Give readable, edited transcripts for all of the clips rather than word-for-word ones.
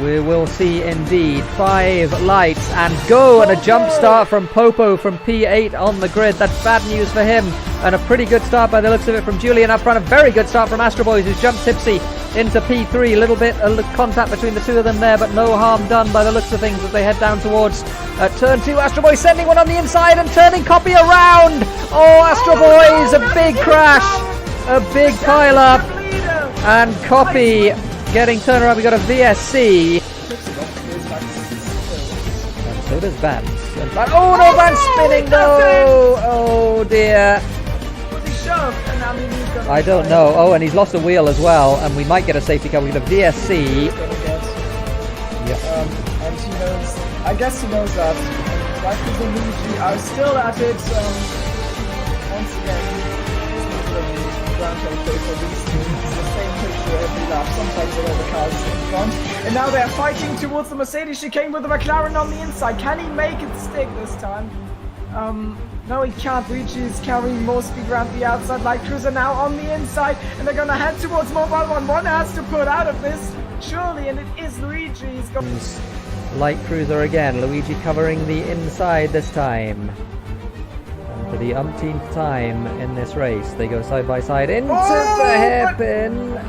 We will see indeed 5 lights and go, and a jump start from Popo from P8 on the grid. That's bad news for him, and a pretty good start by the looks of it from Julian up front. A very good start from Astro Boys, who's jumped tipsy into P3. A little bit of contact between the two of them there, but no harm done by the looks of things as they head down towards turn 2. Astro Boys sending one on the inside and turning Copy around. Oh, Astro Boys, a big crash, a big pile up, and Copy getting turned around. We got a VSC. And so does Vance. Oh no, Vance spinning though! Oh dear. I don't know. Oh, and he's lost a wheel as well, and we might get a safety car. We get a VSC. And he knows, I guess he knows that Rikers and Luigi are still at it. Once again, ground play for these two. It's the same picture every lap. Sometimes there are the cars in front. And now they're fighting towards the Mercedes chicane with the McLaren on the inside. Can he make it stick this time? No, he can't. Luigi is carrying more speed around the outside. Light Cruiser now on the inside, and they're gonna head towards Mobile 1. One has to put out of this, surely, and it is Luigi. He's got Light Cruiser again. Luigi covering the inside this time. And for the umpteenth time in this race, they go side by side into the hairpin.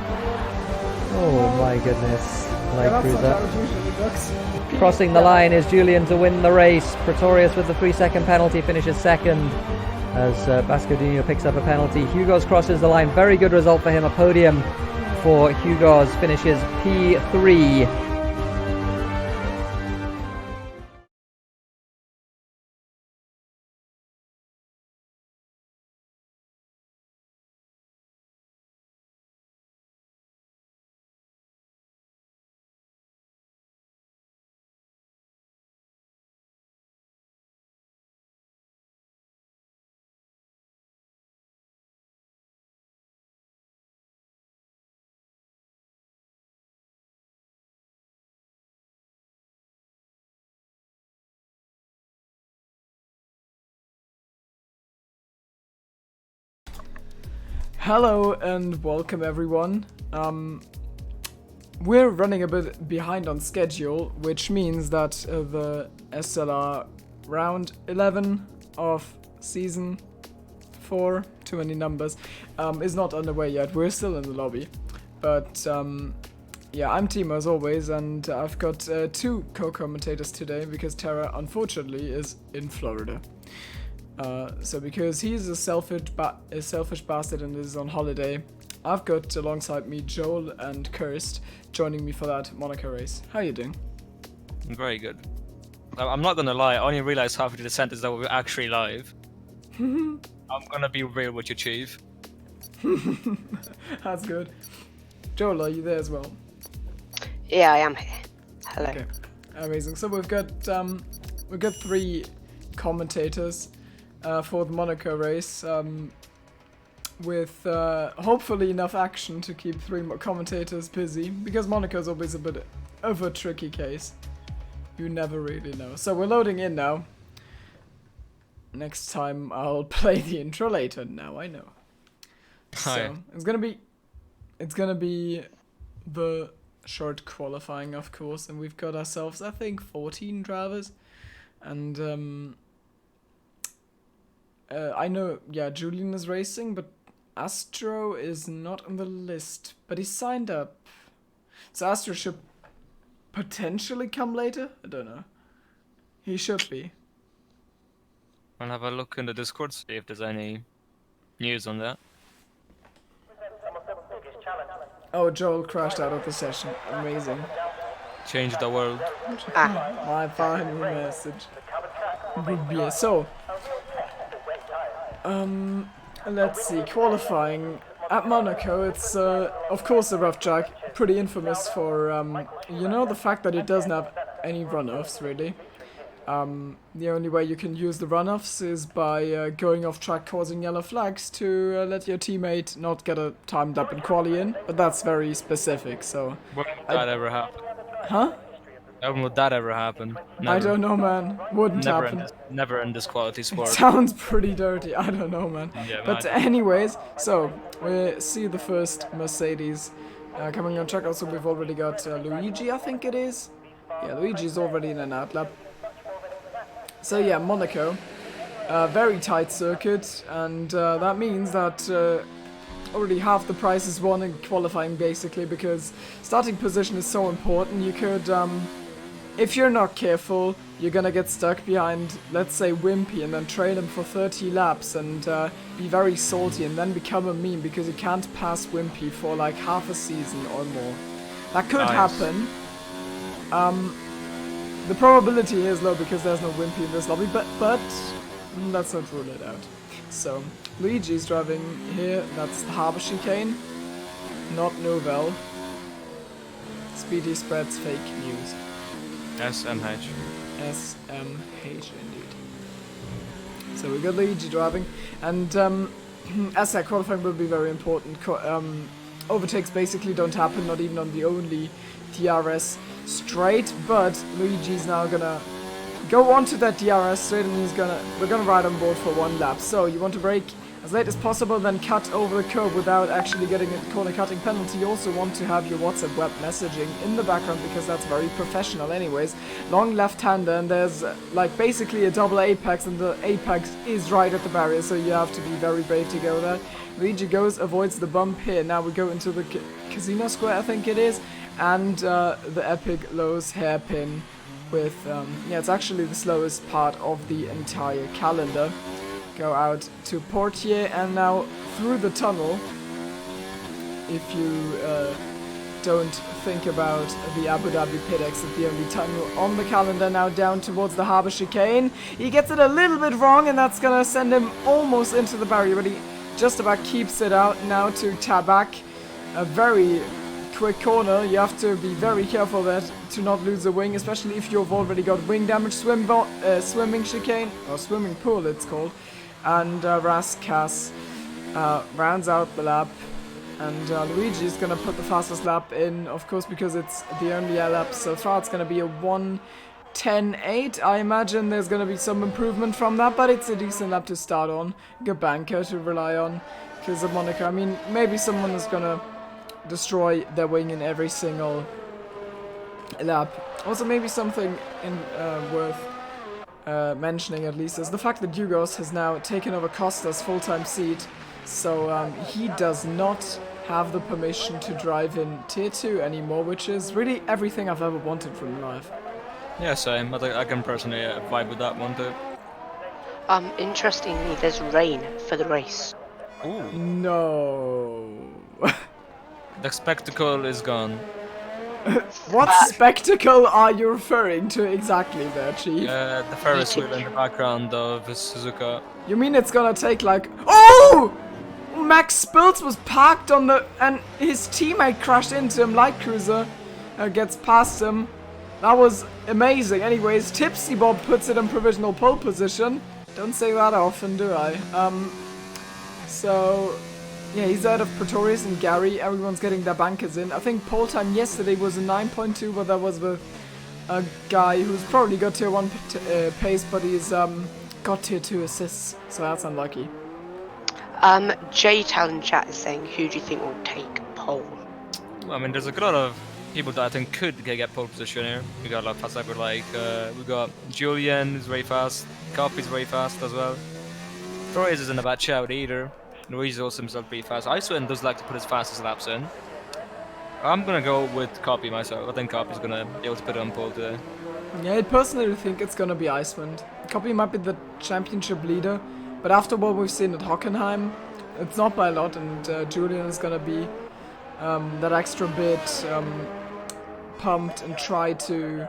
Oh my goodness. Light Cruiser. Crossing the line is Julian to win the race. Pretorius with the 3-second penalty finishes second as Bascodino picks up a penalty. Hugos crosses the line. Very good result for him. A podium for Hugos, finishes P3. Hello and welcome everyone. We're running a bit behind on schedule, which means that the SLR round 11 of season 4, too many numbers, is not underway yet. We're still in the lobby, but yeah, I'm Timo as always, and I've got 2 co-commentators today because Tara unfortunately is in Florida. So because he's a selfish bastard and is on holiday, I've got alongside me Joel and Kirst joining me for that Monaco race. How are you doing? Very good. I'm not gonna lie, I only realized halfway through the sentence that we were actually live. I'm gonna be real with you, Chief. That's good. Joel, are you there as well? Yeah, I am here. Hello. Okay, amazing. So we've got 3 commentators for the Monaco race, with hopefully enough action to keep 3 more commentators busy, because Monaco's always a bit of a tricky case. You never really know. So we're loading in now. Next time I'll play the intro later. Now I know. So it's gonna be the short qualifying, of course, and we've got ourselves, I think, 14 drivers, and I know, yeah, Julian is racing, but Astro is not on the list, but he signed up. So Astro should potentially come later? I don't know. He should be. I'll have a look in the Discord, see if there's any news on that. Oh, Joel crashed out of the session. Amazing. Change the world. My final message. Yeah, so, let's see, qualifying at Monaco, it's of course a rough track, pretty infamous for, you know, the fact that it doesn't have any runoffs, really. The only way you can use the runoffs is by going off track, causing yellow flags to let your teammate not get a timed up in quali in, but that's very specific, so... When would that ever happen? Huh? When would that ever happen? Never. I don't know, man. Wouldn't happen. Never in this quality sport. Sounds pretty dirty. I don't know, man. Yeah, but anyways, so we see the first Mercedes coming on track. Also, we've already got Luigi, I think it is. Yeah, Luigi's already in an outlap. So yeah, Monaco. Very tight circuit, and that means that already half the prize is won in qualifying, basically, because starting position is so important. You could, if you're not careful, you're gonna get stuck behind, let's say, Wimpy, and then trail him for 30 laps and be very salty, and then become a meme because you can't pass Wimpy for like half a season or more. That could happen. The probability is low because there's no Wimpy in this lobby, but let's not rule it out. So, Luigi's driving here, that's the Harbour Chicane, not Novell. Speedy spreads fake news. SMH. SMH indeed. So we got Luigi driving, and as that qualifying will be very important. Overtakes basically don't happen, not even on the only DRS straight, but Luigi's now gonna go onto that DRS straight, and we're gonna ride on board for one lap. So you want to brake as late as possible, then cut over the curb without actually getting a corner cutting penalty. You also want to have your WhatsApp web messaging in the background because that's very professional anyways. Long left-hander, and there's like basically a double apex, and the apex is right at the barrier, so you have to be very brave to go there. Luigi goes, avoids the bump here. Now we go into the casino square, I think it is, and the epic Lowe's hairpin with, yeah, it's actually the slowest part of the entire calendar. Go out to Portier, and now through the tunnel. If you don't think about the Abu Dhabi pit exit, the only tunnel on the calendar, now down towards the Harbour Chicane. He gets it a little bit wrong, and that's gonna send him almost into the barrier, but he just about keeps it out. Now to Tabak, a very quick corner. You have to be very careful that to not lose a wing, especially if you've already got wing damage. Swimming chicane, or swimming pool it's called. And Raskas rounds out the lap, and Luigi is gonna put the fastest lap in, of course, because it's the only lap so far. It's gonna be a 1:10.8. I imagine there's gonna be some improvement from that, but it's a decent lap to start on. Gabanka to rely on, because of Monaco. I mean, maybe someone is gonna destroy their wing in every single lap. Also, maybe something worth mentioning at least is the fact that Yugos has now taken over Costa's full-time seat, so he does not have the permission to drive in Tier 2 anymore, which is really everything I've ever wanted from life. Yeah, same. I can personally vibe with that one too. Interestingly, there's rain for the race. Ooh. No. The spectacle is gone. What spectacle are you referring to exactly there, Chief? The Ferris wheel in the background of Suzuka. You mean it's gonna take like... Oh! Max Spilz was parked on the... and his teammate crashed into him. Light Cruiser gets past him. That was amazing. Anyways, Tipsy Bob puts it in provisional pole position. Don't say that often, do I? So... yeah, he's out of Pretorius and Gary. Everyone's getting their bankers in. I think pole time yesterday was a 9.2, but that was with a guy who's probably got tier 1 pace, but he's got tier 2 assists, so that's unlucky. Jay Talon chat is saying, who do you think will take pole? I mean, there's a lot of people that I think could get pole position here. We got a lot of fast cyber, like we got Julian, who's very fast. Copy's very fast as well. Torres isn't a bad shout either. Luigi's also himself pretty fast. Icewind does like to put his fastest laps in. I'm gonna go with Copy myself. I think Copy's gonna be able to put it on pole today. Yeah, I personally think it's gonna be Icewind. Copy might be the championship leader, but after what we've seen at Hockenheim, it's not by a lot, and Julian is gonna be that extra bit pumped and try to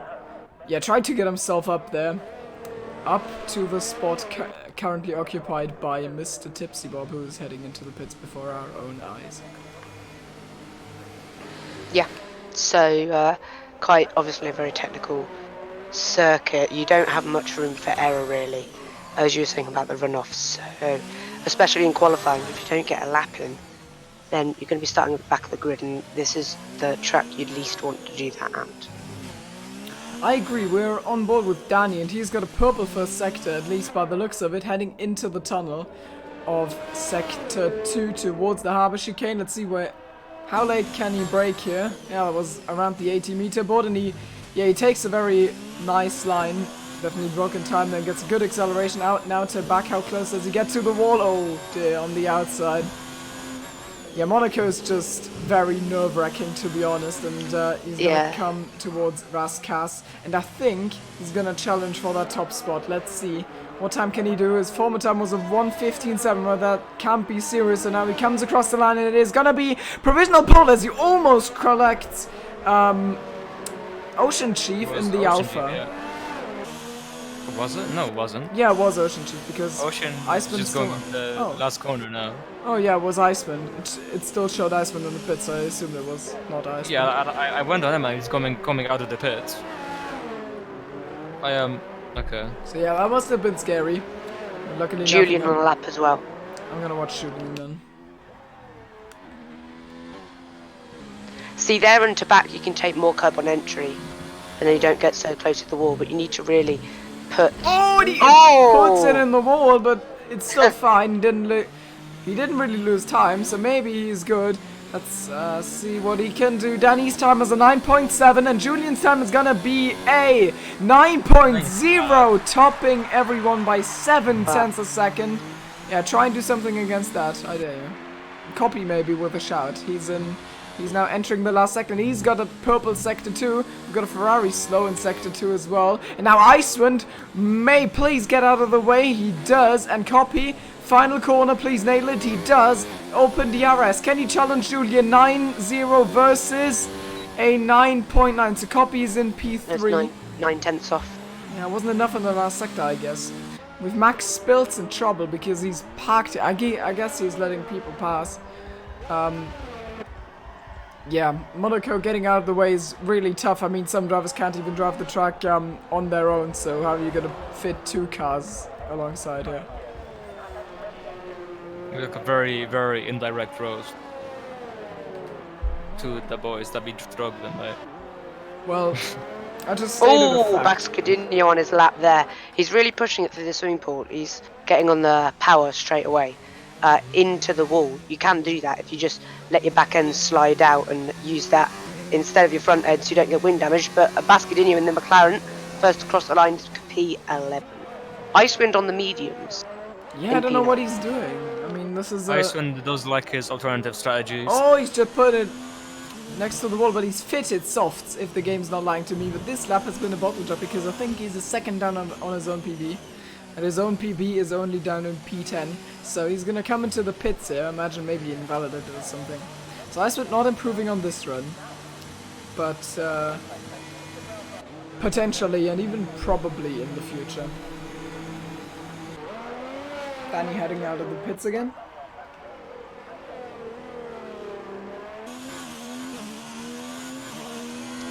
get himself up there. Up to the spot currently occupied by Mr. Tipsy Bob, who is heading into the pits before our own eyes. Yeah, so quite obviously a very technical circuit. You don't have much room for error really, as you were saying about the runoffs. So, especially in qualifying, if you don't get a lap in, then you're going to be starting at the back of the grid, and this is the track you'd least want to do that at. I agree, we're on board with Danny, and he's got a purple first sector, at least by the looks of it, heading into the tunnel of Sector 2 towards the Harbour Chicane. Let's see where How late can he brake here? Yeah, that was around the 80-meter board, and he takes a very nice line. Definitely broke in time, then gets a good acceleration out now to back. How close does he get to the wall? Oh dear, on the outside. Yeah, Monaco is just very nerve-wracking, to be honest, and he's gonna come towards Raskas, and I think he's gonna challenge for that top spot. Let's see. What time can he do? His former time was a 1:15.7, but that can't be serious, and now he comes across the line, and it is gonna be provisional pole as he almost collects Ocean Chief in the Alpha. Chief, yeah. Was it? No, it wasn't. Yeah, it was Ocean Chief, because Ocean Iceman just still... going the last corner now. Oh yeah, it was Iceman. It still showed Iceman in the pit, so I assumed it was not Iceman. Yeah, I went on him and he's coming out of the pit. I am... okay. So yeah, that must have been scary. But luckily Julian on a lap as well. I'm gonna watch Julian then. See, there and to back you can take more curb on entry, and then you don't get so close to the wall, but you need to really put... Oh, and he puts it in the wall, but it's still fine. He didn't really lose time, so maybe he's good. Let's see what he can do. Danny's time is a 9.7, and Julian's time is gonna be a 9.0, topping everyone by 7 tenths a second. Yeah, try and do something against that, I dare you. Copy maybe with a shout. He's now entering the last sector, and he's got a purple sector 2. We've got a Ferrari slow in sector 2 as well. And now Icewind may please get out of the way. He does, and Copy. Final corner, please nail it. He does. Open DRS. Can he challenge Julian? 9-0 versus a 9.9. So Copy is in P3. That's 9 tenths off. Yeah, wasn't enough in the last sector, I guess. With Max Spilt's in trouble because he's parked. I guess he's letting people pass. Yeah, Monaco getting out of the way is really tough. I mean, some drivers can't even drive the track on their own, so how are you going to fit 2 cars alongside here? Like a very, very indirect roast to the boys that be struggling, right? Well, I just stated Oh, Bascadinho on his lap there. He's really pushing it through the swimming pool. He's getting on the power straight away. Into the wall. You can do that if you just let your back end slide out and use that instead of your front end so you don't get wind damage. But a Bascadinho in the McLaren, first across the line to P11. Icewind on the mediums. Yeah, I don't know what he's doing. I mean, this is Icewind does like his alternative strategies. Oh, he's just put it next to the wall, but he's fitted softs if the game's not lying to me. But this lap has been a bottle drop because I think he's a second down on his own PB. And his own PB is only down in P10. So he's going to come into the pits here. I imagine maybe invalidated or something. So Icewind not improving on this run. But potentially and even probably in the future. Danny heading out of the pits again.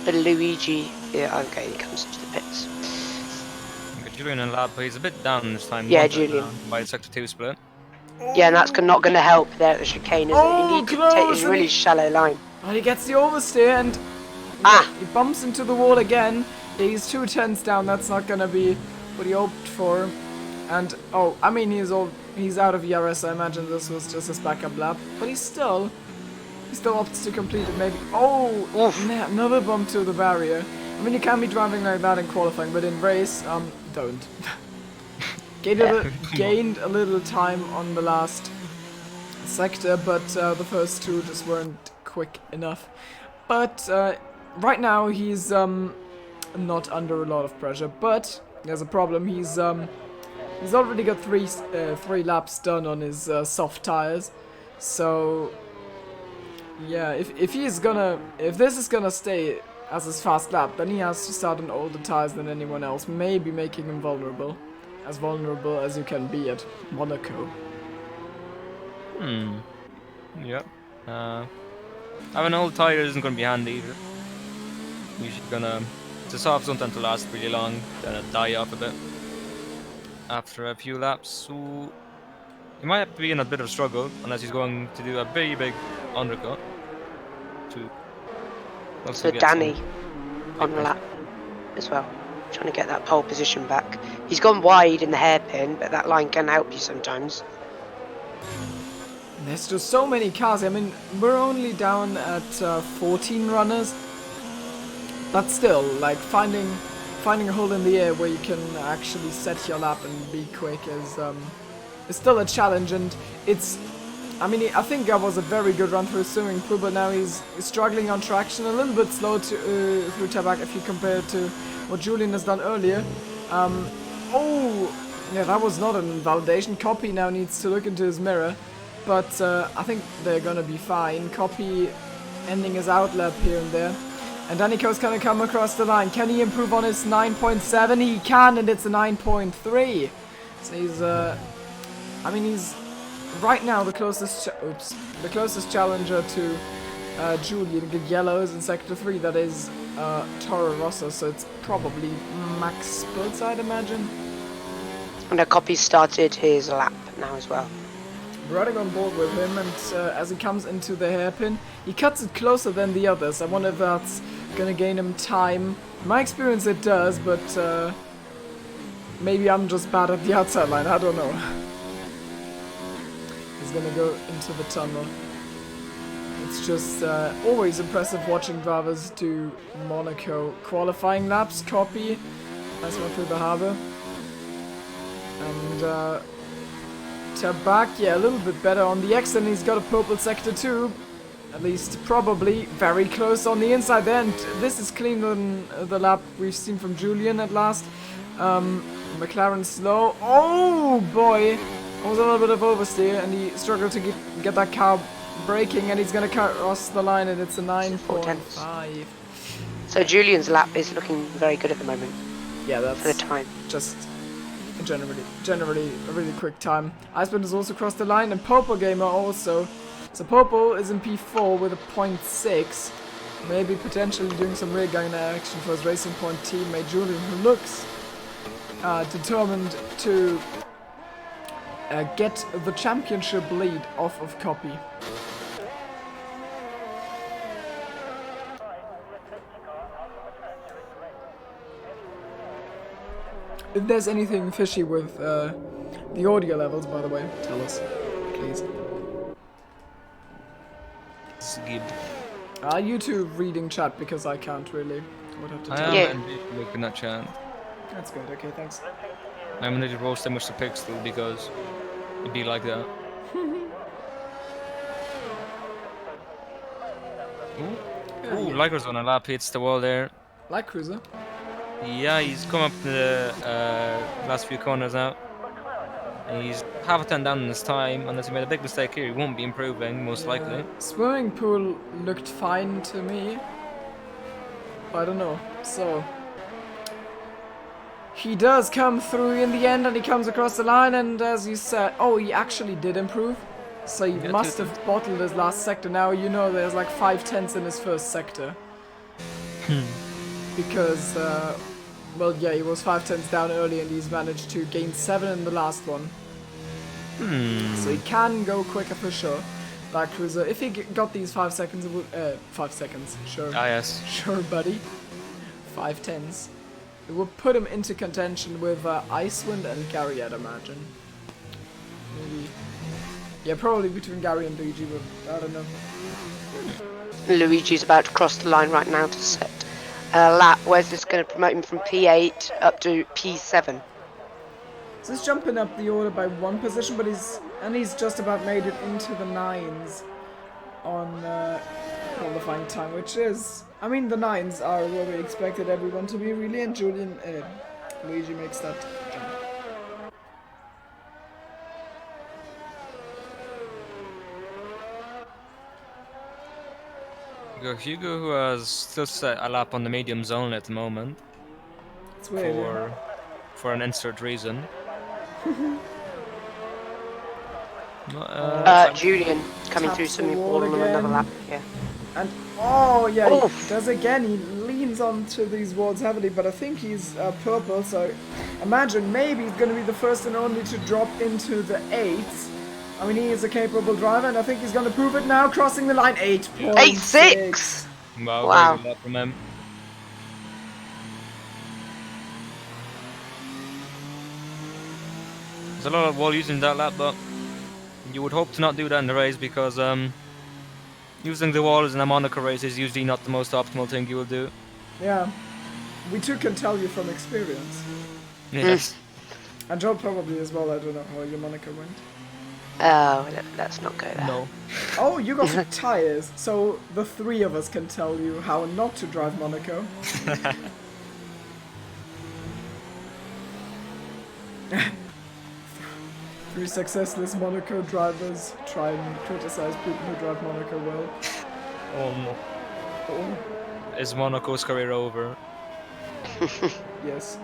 But Luigi, yeah, okay, he comes into the pits. Julian and lap, but he's a bit down this time. Yeah, Julian. By the sector 2 split. Yeah, and that's not going to help there at the chicane, is it? You need to take this really shallow line. Oh, he gets the oversteer and he bumps into the wall again. He's 2 tenths down. That's not going to be what he hoped for. And oh, I mean he's out of ERS. I imagine this was just his backup lap, but he still opts to complete it. Maybe. Oh, nah, another bump to the barrier. I mean, you can be driving like that in qualifying, but in race, don't. Gained a little time on the last sector, but the first 2 just weren't quick enough. But right now he's not under a lot of pressure, but there's a problem. He's already got 3 laps done on his soft tires, so yeah, if this is gonna stay as his fast lap, then he has to start on older tires than anyone else, maybe making him vulnerable as you can be at Monaco. Yep. Having old tire isn't gonna be handy either. The softs don't tend to last really long, then it'll die off a bit after a few laps, so he might be in a bit of struggle unless he's going to do a very big undercut So Danny on the lap as well, trying to get that pole position back. He's gone wide in the hairpin, but that line can help you sometimes. There's just so many cars. I mean, we're only down at 14 runners, but still, like finding a hole in the air where you can actually set your lap and be quick is still a challenge. And it's, I mean, I think that was a very good run through swimming pool, but now he's struggling on traction, a little bit slow to, through Tabak if you compare it to what Julian has done earlier. Oh, yeah, that was not an invalidation. Copy now needs to look into his mirror. But I think they're gonna be fine. Copy ending his outlap here and there. And Danico's gonna come across the line. Can he improve on his 9.7? He can, and it's a 9.3. So he's, I mean, he's right now the closest, the closest challenger to Julian. The yellows in Sector 3, that is Toro Rosso, so it's probably Max Spitz, I'd imagine. And a Copy started his lap now as well. Running on board with him, and as he comes into the hairpin, he cuts it closer than the others. I wonder if that's gonna gain him time. In my experience it does, but maybe I'm just bad at the outside line, I don't know. He's gonna go into the tunnel. It's just always impressive watching drivers do Monaco qualifying laps. Copy, nice one through the harbour. And Tabak, yeah, a little bit better on the exit, and he's got a purple sector too. At least, probably, very close on the inside there, and this is cleaner than the lap we've seen from Julian at last. McLaren slow. Oh boy! That was a little bit of oversteer, and he struggled to get that car braking, and he's going to cross the line, and it's a 9.5. So Julian's lap is looking very good at the moment. Yeah, that's for the time. Just generally a really quick time. Iceman has also crossed the line, and Popo Gamer also. So Popo is in P4 with a 0.6. Maybe potentially doing some rear gang action for his Racing Point teammate Julian, who looks determined to get the championship lead off of Copy. If there's anything fishy with the audio levels, by the way, tell us, please. Skid. YouTube reading chat, because I can't really. I would have to tell I you. am indeed looking at chat. That's good, okay, thanks. I'm gonna roast them with the pixel because it'd be like that. Ooh, Liker's on a lap, hits the wall there. Like Cruiser. Yeah, he's come up the last few corners now. He's half a turn down in his time. Unless he made a big mistake here, he won't be improving, most likely. Swimming pool looked fine to me. I don't know. So he does come through in the end, and he comes across the line, and as you said, oh, he actually did improve. So he must have bottled his last sector. Now you know there's like 5/10 in his first sector. Because, well, yeah, he was 5/10 down early, and he's managed to gain 7 in the last one. So he can go quicker for sure. That Cruiser, if he got these 5 seconds, it would, 5 seconds, sure. Ah, yes. Sure, buddy. 5/10s. It would put him into contention with Icewind and Gary, I'd imagine. Maybe. Yeah, probably between Gary and Luigi, but I don't know. Luigi's about to cross the line right now to set a lap. Where's this going to promote him from P8 up to P7? So he's jumping up the order by 1 position, but he's just about made it into the 9s on qualifying time, which is, I mean, the 9s are where we expected everyone to be, really, and Luigi makes that jump. We got Hugo, who has still set a lap on the medium zone at the moment. It's weird. For an insert reason. Julian coming through swimming pool on another lap. Yeah. And oh yeah, he does again. He leans onto these walls heavily, but I think he's purple. So imagine maybe he's going to be the first and only to drop into the 8s. I mean, he is a capable driver, and I think he's going to prove it now. Crossing the line, 8.6. Wow. Very good lap from him. There's a lot of wall using that lap, but you would hope to not do that in the race because using the walls in a Monaco race is usually not the most optimal thing you will do. Yeah. We too can tell you from experience. Yes. And Joe probably as well, I don't know how your Monaco went. Oh, let's not go there. No. Oh, you got tires, so the three of us can tell you how not to drive Monaco. Three successless Monaco drivers try and criticize people who drive Monaco well. Oh no. Oh, Is Monaco's career over? yes.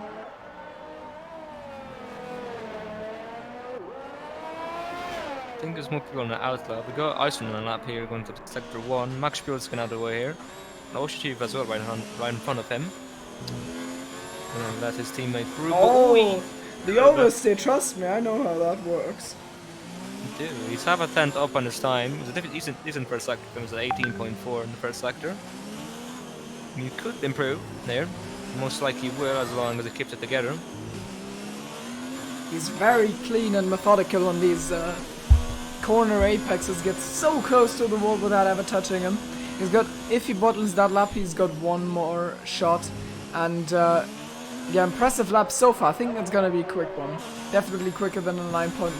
I think there's more people on the outlap. We got Iceland on a lap here going to sector 1. Max Spiel's going out of the way here. And Ocean Chief as well right in front of him. And that's his teammate through. Oh, the overstay, trust me, I know how that works. Dude, he's half a tenth up on his time. He's a decent first sector. He was at 18.4 in the first sector. You could improve there. Most likely will as long as he keeps it together. He's very clean and methodical on these corner apexes, gets so close to the wall without ever touching him. He's got, if he bottles that lap, he's got one more shot. And yeah, impressive lap so far. I think that's gonna be a quick one. Definitely quicker than a 9.9.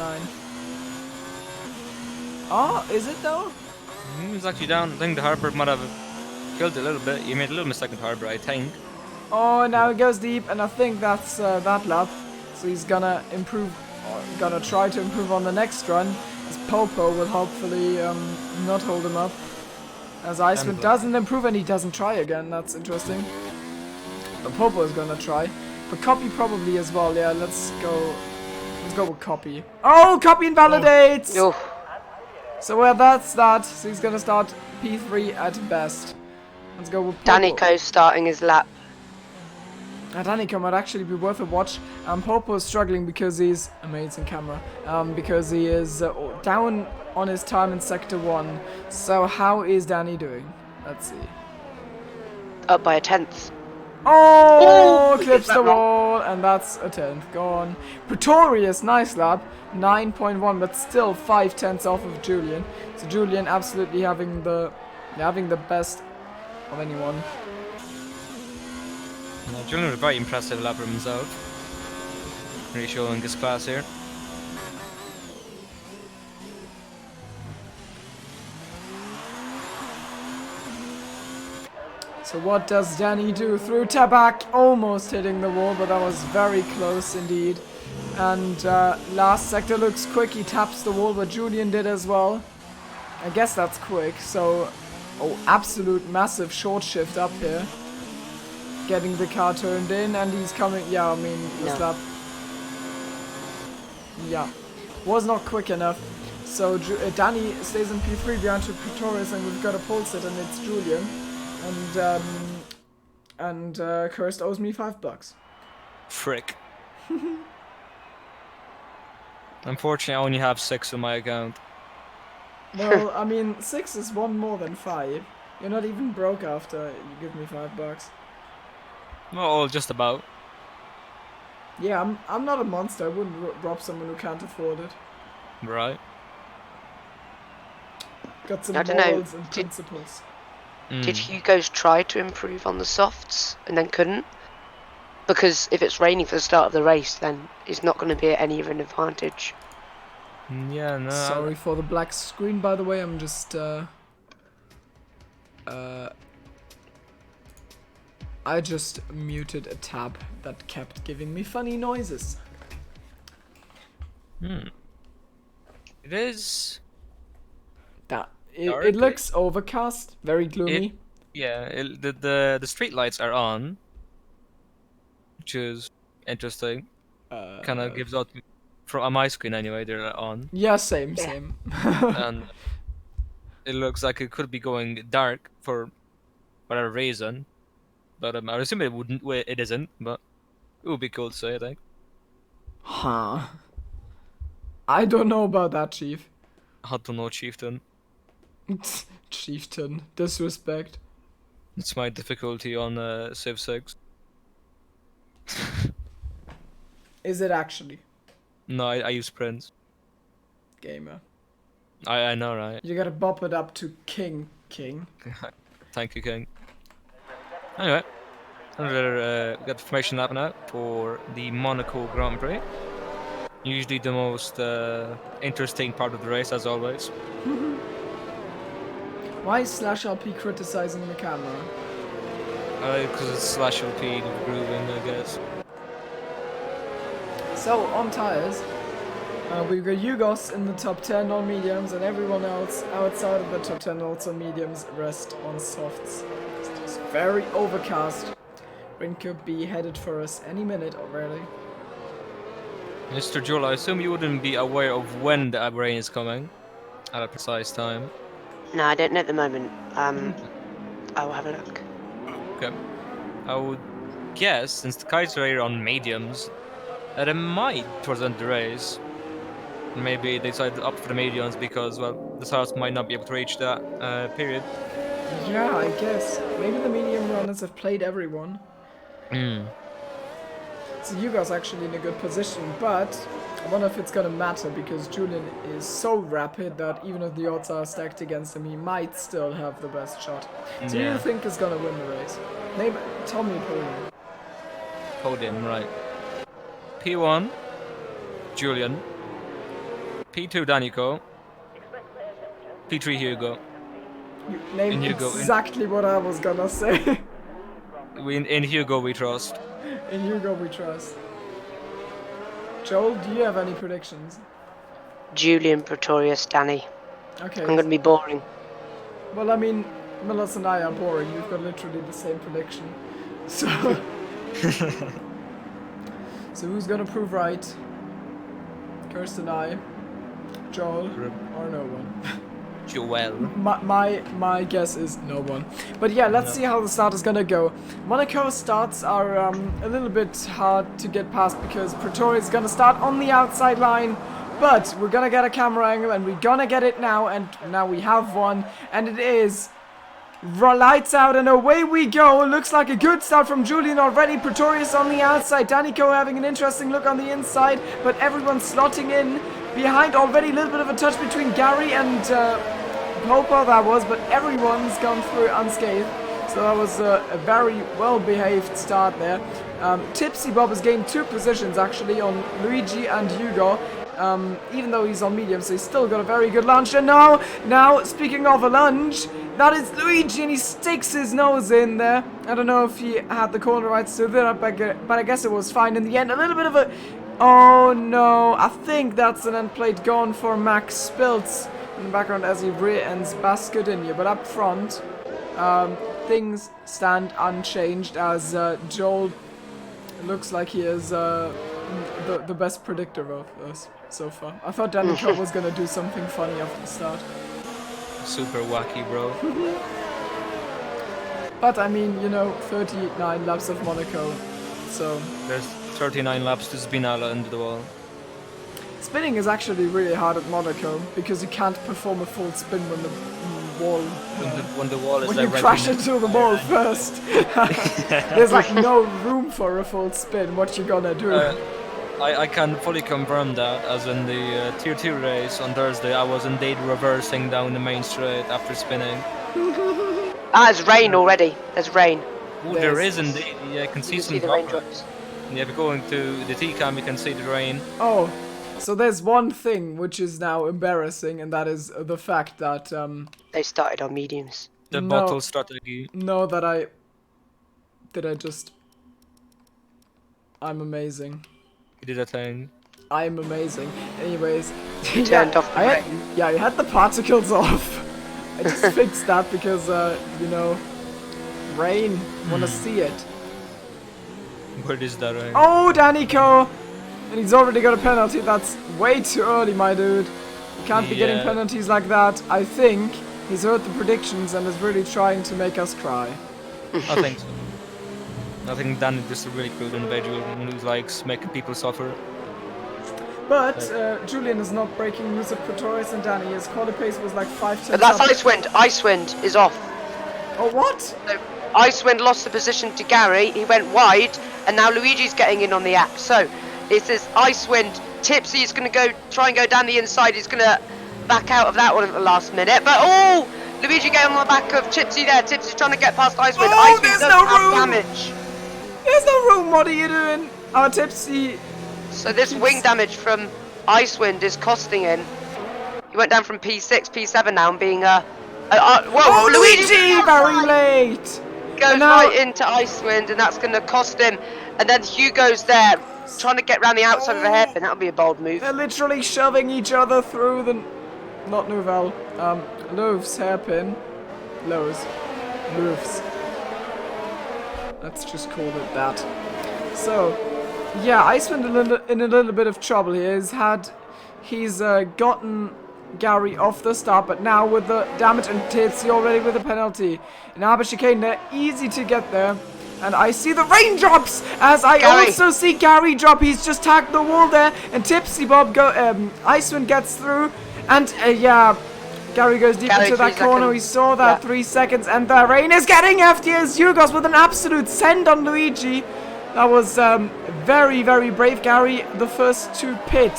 Oh, is it though? He's actually down. I think the harbor might have killed it a little bit. He made a little mistake in harbor, I think. Oh, now he goes deep, and I think that's that lap. So he's gonna improve, or gonna try to improve on the next run. As Popo will hopefully not hold him up. As Iceman doesn't improve and he doesn't try again. That's interesting. But Popo is gonna try. But Copy probably as well. Yeah, let's go with Copy. Oh, Copy invalidates! Oh. So well, that's that. So he's gonna start P3 at best. Let's go with Popo. Danico's starting his lap. Danica might actually be worth a watch. Popo is struggling because he's amazing camera. Because he is down on his time in sector 1. So how is Danny doing? Let's see. Up by a tenth. Oh, Ooh, clips that the wrong. wall, and that's a 10th gone. Pretorius, nice lap, 9.1, but still 5 tenths off of Julian. So Julian absolutely having the best of anyone. Julian was a very impressive lap for himself. Really showing his class here. So what does Danny do? Through Tabak, almost hitting the wall, but that was very close indeed. And last sector looks quick, he taps the wall, but Julian did as well. I guess that's quick, so... Oh, absolute massive short shift up here. Getting the car turned in, and he's coming... Yeah, I mean, this lap... Yeah, was not quick enough. So Danny stays in P3 behind to Pretorius, and we've got a pole sit, and it's Julian. And Cursed owes me $5. Frick. Unfortunately, I only have 6 on my account. Well, I mean, 6 is one more than 5. You're not even broke after you give me $5. Well, just about. Yeah, I'm not a monster. I wouldn't rob someone who can't afford it. Right. Got some I don't know, morals and principles. Did Hugo's try to improve on the softs and then couldn't? Because if it's raining for the start of the race, then it's not going to be at any of an advantage. Yeah, no. Sorry for the black screen, by the way. I'm just I just muted a tab that kept giving me funny noises. It is. It looks overcast, very gloomy. The street lights are on, which is interesting. Kind of gives out from on my screen anyway. They're on. Yeah, same. And it looks like it could be going dark for whatever reason, but I assume it wouldn't. It isn't, but it would be cool to say, I think. Huh. I don't know about that, Chief. I don't know, Chieftain. Chieftain, disrespect. It's my difficulty on Civ 6. Is it actually? No, I use Prince. Gamer. I know, right? You gotta bop it up to King. Thank you, King. Anyway, another we got the formation lap now for the Monaco Grand Prix. Usually the most interesting part of the race, as always. Why is /LP criticizing the camera? Because it's /LP grooving, I guess. So, on tyres, we've got Yugos in the top 10 on mediums, and everyone else outside of the top 10 also mediums, rest on softs. It's just very overcast. Wind could be headed for us any minute already. Mr. Joel, I assume you wouldn't be aware of when the rain is coming at a precise time. No, I don't know at the moment. I will have a look. Okay. I would guess, since the kites are here on mediums, that it might towards the end of the race. Maybe they decided to opt for the mediums because, well, the South might not be able to reach that period. Yeah, I guess. Maybe the medium runners have played everyone. So Yugos actually in a good position, but I wonder if it's gonna matter because Julian is so rapid that even if the odds are stacked against him, he might still have the best shot. So who do you think is gonna win the race? Tell me podium. Podium, right. P1, Julian. P2, Danico. P3, Hugo. You named Hugo, exactly what I was gonna say. In Hugo we trust. In Hugo we trust. Joel, do you have any predictions? Julian, Pretorius, Danny. Okay. I'm gonna be boring. Well, I mean, Millis and I are boring. We've got literally the same prediction. So, so who's gonna prove right? Kirsten, I, Joel, or no one? Joel. My guess is no one. But yeah, let's see how the start is gonna go. Monaco starts are a little bit hard to get past because Pretoria is gonna start on the outside line. But we're gonna get a camera angle and we're gonna get it now, and now we have one, and it is lights out and away we go. Looks like a good start from Julian already. Pretorius on the outside, Danico having an interesting look on the inside, but everyone's slotting in behind already. A little bit of a touch between Gary and Popo that was, but everyone's gone through unscathed. So that was a very well behaved start there. Tipsy Bob has gained 2 positions actually on Luigi and Hugo. Even though he's on medium, so he's still got a very good lunge. And now, speaking of a lunge, that is Luigi, and he sticks his nose in there. I don't know if he had the corner rights to that, but I guess it was fine in the end. A little bit of a... Oh no, I think that's an end plate gone for Max Spiltz in the background as he rear-ends Bascadinia. But up front, things stand unchanged as Joel looks like he is the best predictor of us so far. I thought Danica was gonna do something funny after the start. Super wacky, bro. But I mean, you know, 39 laps of Monaco, so... There's 39 laps to Spinala into the wall. Spinning is actually really hard at Monaco, because you can't perform a full spin when the wall... When the wall is when you directly... crash into the wall first. There's like no room for a full spin. What you gonna do? I can fully confirm that, as in the Tier 2 race on Thursday, I was indeed reversing down the main straight after spinning. There's rain already. There's rain. Ooh, there is indeed. Yeah, I can see You some see the raindrops. Yeah, if you go into the T-cam, you can see the rain. Oh, so there's one thing which is now embarrassing, and that is the fact that... They started on mediums. The bottle strategy. No, that I... Did I just... I'm amazing. You did a thing. I'm amazing. Anyways, You turned off the rain. Yeah, I had the particles off. I just fixed that because, you know, rain. Wanna see it. Where is that rain? Oh, Danico! And he's already got a penalty. That's way too early, my dude. You can't be getting penalties like that. I think he's heard the predictions and is really trying to make us cry. I think so. I think Dan is just a really cool individual who likes making people suffer. But Julian is not breaking news of Pretorius and Danny. His quarter pace was like 5 But tenths that's up. Icewind. Icewind is off. Oh, what? So Icewind lost the position to Gary. He went wide, and now Luigi's getting in on the app. So it says Icewind. Tipsy is going to try and go down the inside. He's going to back out of that one at the last minute. But oh, Luigi getting on the back of Tipsy there. Tipsy's trying to get past Icewind. Oh, Icewind there's does no have room. damage. There's no room. What are you doing? Oh, Tipsy. So this wing damage from Icewind is costing him. He went down from P6, P7 now, and being whoa, Oh, Luigi, very late. Goes now, right into Icewind, and that's going to cost him. And then Hugo's there, trying to get around the outside of the hairpin. That would be a bold move. They're literally shoving each other through the... Not Nouvelle. Louv's hairpin. Lowe's. Let's just call it that. So, yeah, Icewind in a little bit of trouble here. He's gotten Gary off the start, but now with the damage and Tipsy already with a penalty. In Arbor Chicane, they're easy to get there. And I see the raindrops as I also see Gary drop. He's just tagged the wall there, and Tipsy Bob Icewind gets through, and yeah, Gary goes deep into that corner. We saw that 3 seconds, and the rain is getting hefty as Yugos with an absolute send on Luigi. That was very, very brave, Gary. The first to pit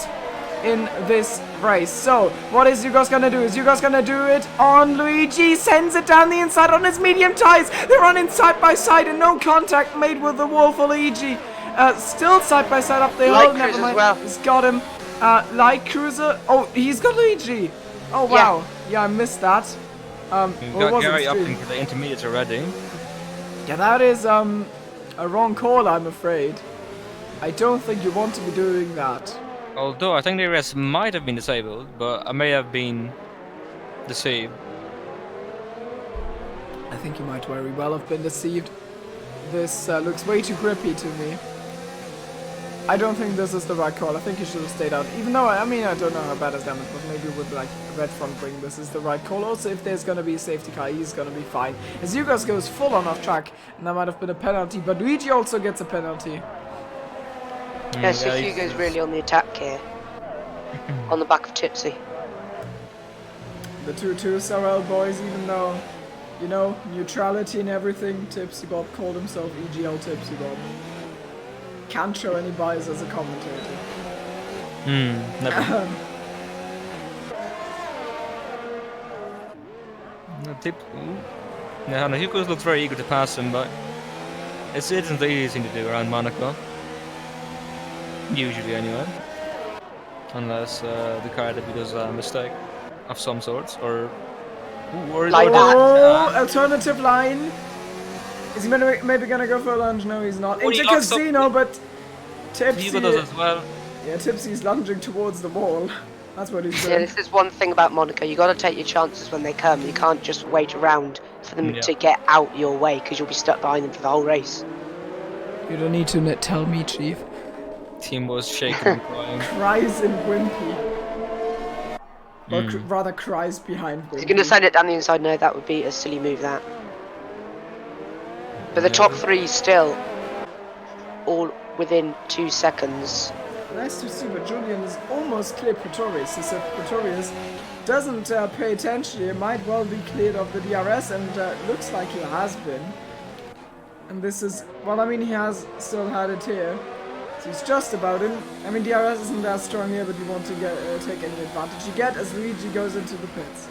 in this race. So, what is Yugos gonna do? Is Yugos gonna do it on Luigi? Sends it down the inside on his medium tires. They're running side by side and no contact made with the wall for Luigi. Still side by side up the hill. Never mind. Well. He's got him. Light Cruiser. Oh, he's got Luigi. Oh, wow. Yeah, I missed that. We've got Gary up into the intermediates already. Yeah, that is a wrong call, I'm afraid. I don't think you want to be doing that. Although I think the rest might have been disabled, but I may have been deceived. I think you might very well have been deceived. This looks way too grippy to me. I don't think this is the right call. I think you should have stayed out. Even though, I mean, I don't know how bad his damage, but maybe with like a red front wing, this is the right call. Also, if there's going to be a safety car, he's going to be fine. As Yugos goes full on off track, and that might have been a penalty, but Luigi also gets a penalty. Yeah, so Hugo's really on the attack here. On the back of Tipsy. The 2-2 Sorrel boys, even though, you know, neutrality and everything, Tipsy Bob called himself EGL Tipsy Bob. Can't show any bias as a commentator. Never. No, Hugo looks very eager to pass him, but it isn't the easy thing to do around Monaco. Usually, anyway. Unless the car that does a mistake of some sorts, or like that. Alternative line. Is he maybe gonna go for a lunge? No, he's not. Into Casino, but Tipsy. Hugo does as well. Yeah, Tipsy's lunging towards the wall. That's what he's doing. Yeah, this is one thing about Monaco. You got to take your chances when they come. You can't just wait around for them to get out your way, because you'll be stuck behind them for the whole race. You don't need to tell me, Chief. Team was shaking and crying. Cries and wimpy. Or rather cries behind wimpy. He's going to send it down the inside. No, that would be a silly move, that. But the top three still all within 2 seconds. Nice to see, but Julian is almost clear Pretorius. He said Pretorius doesn't pay attention. He might well be cleared of the DRS, and looks like he has been. And this is, well, I mean, he has still had it here. So he's just about in. I mean, DRS isn't that strong here, but you want to take any advantage you get as Luigi goes into the pits.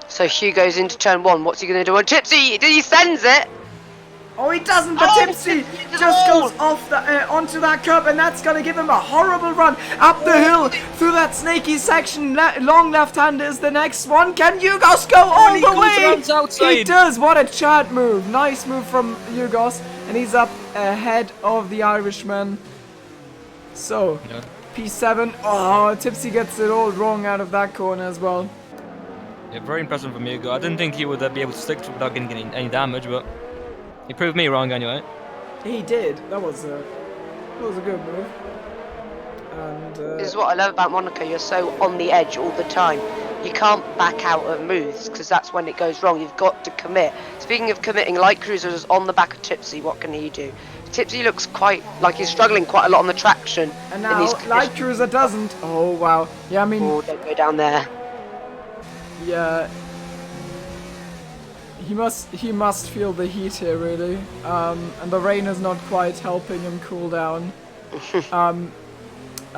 So Hugh goes into turn 1. What's he going to do on Tipsy? He sends it. Oh, he doesn't, but Tipsy just goes off the onto that curb, and that's going to give him a horrible run up the hill through that snaky section. Long left-hander is the next one. Can Yugos go all the way? He does. What a chat move. Nice move from Yugos, and he's up ahead of the Irishman. So, P7. Oh, Tipsy gets it all wrong out of that corner as well. Yeah, very impressive from Hugo. I didn't think he would be able to stick to it without getting any damage, but he proved me wrong anyway. He did. That was a good move. And this is what I love about Monaco. You're so on the edge all the time. You can't back out of moves, because that's when it goes wrong. You've got to commit. Speaking of committing, Light Cruiser is on the back of Tipsy. What can he do? Tipsy looks quite like he's struggling quite a lot on the traction. And now Light Cruiser doesn't. Oh wow. Yeah, I mean. Oh, don't go down there. Yeah. He must feel the heat here, really. And the rain is not quite helping him cool down.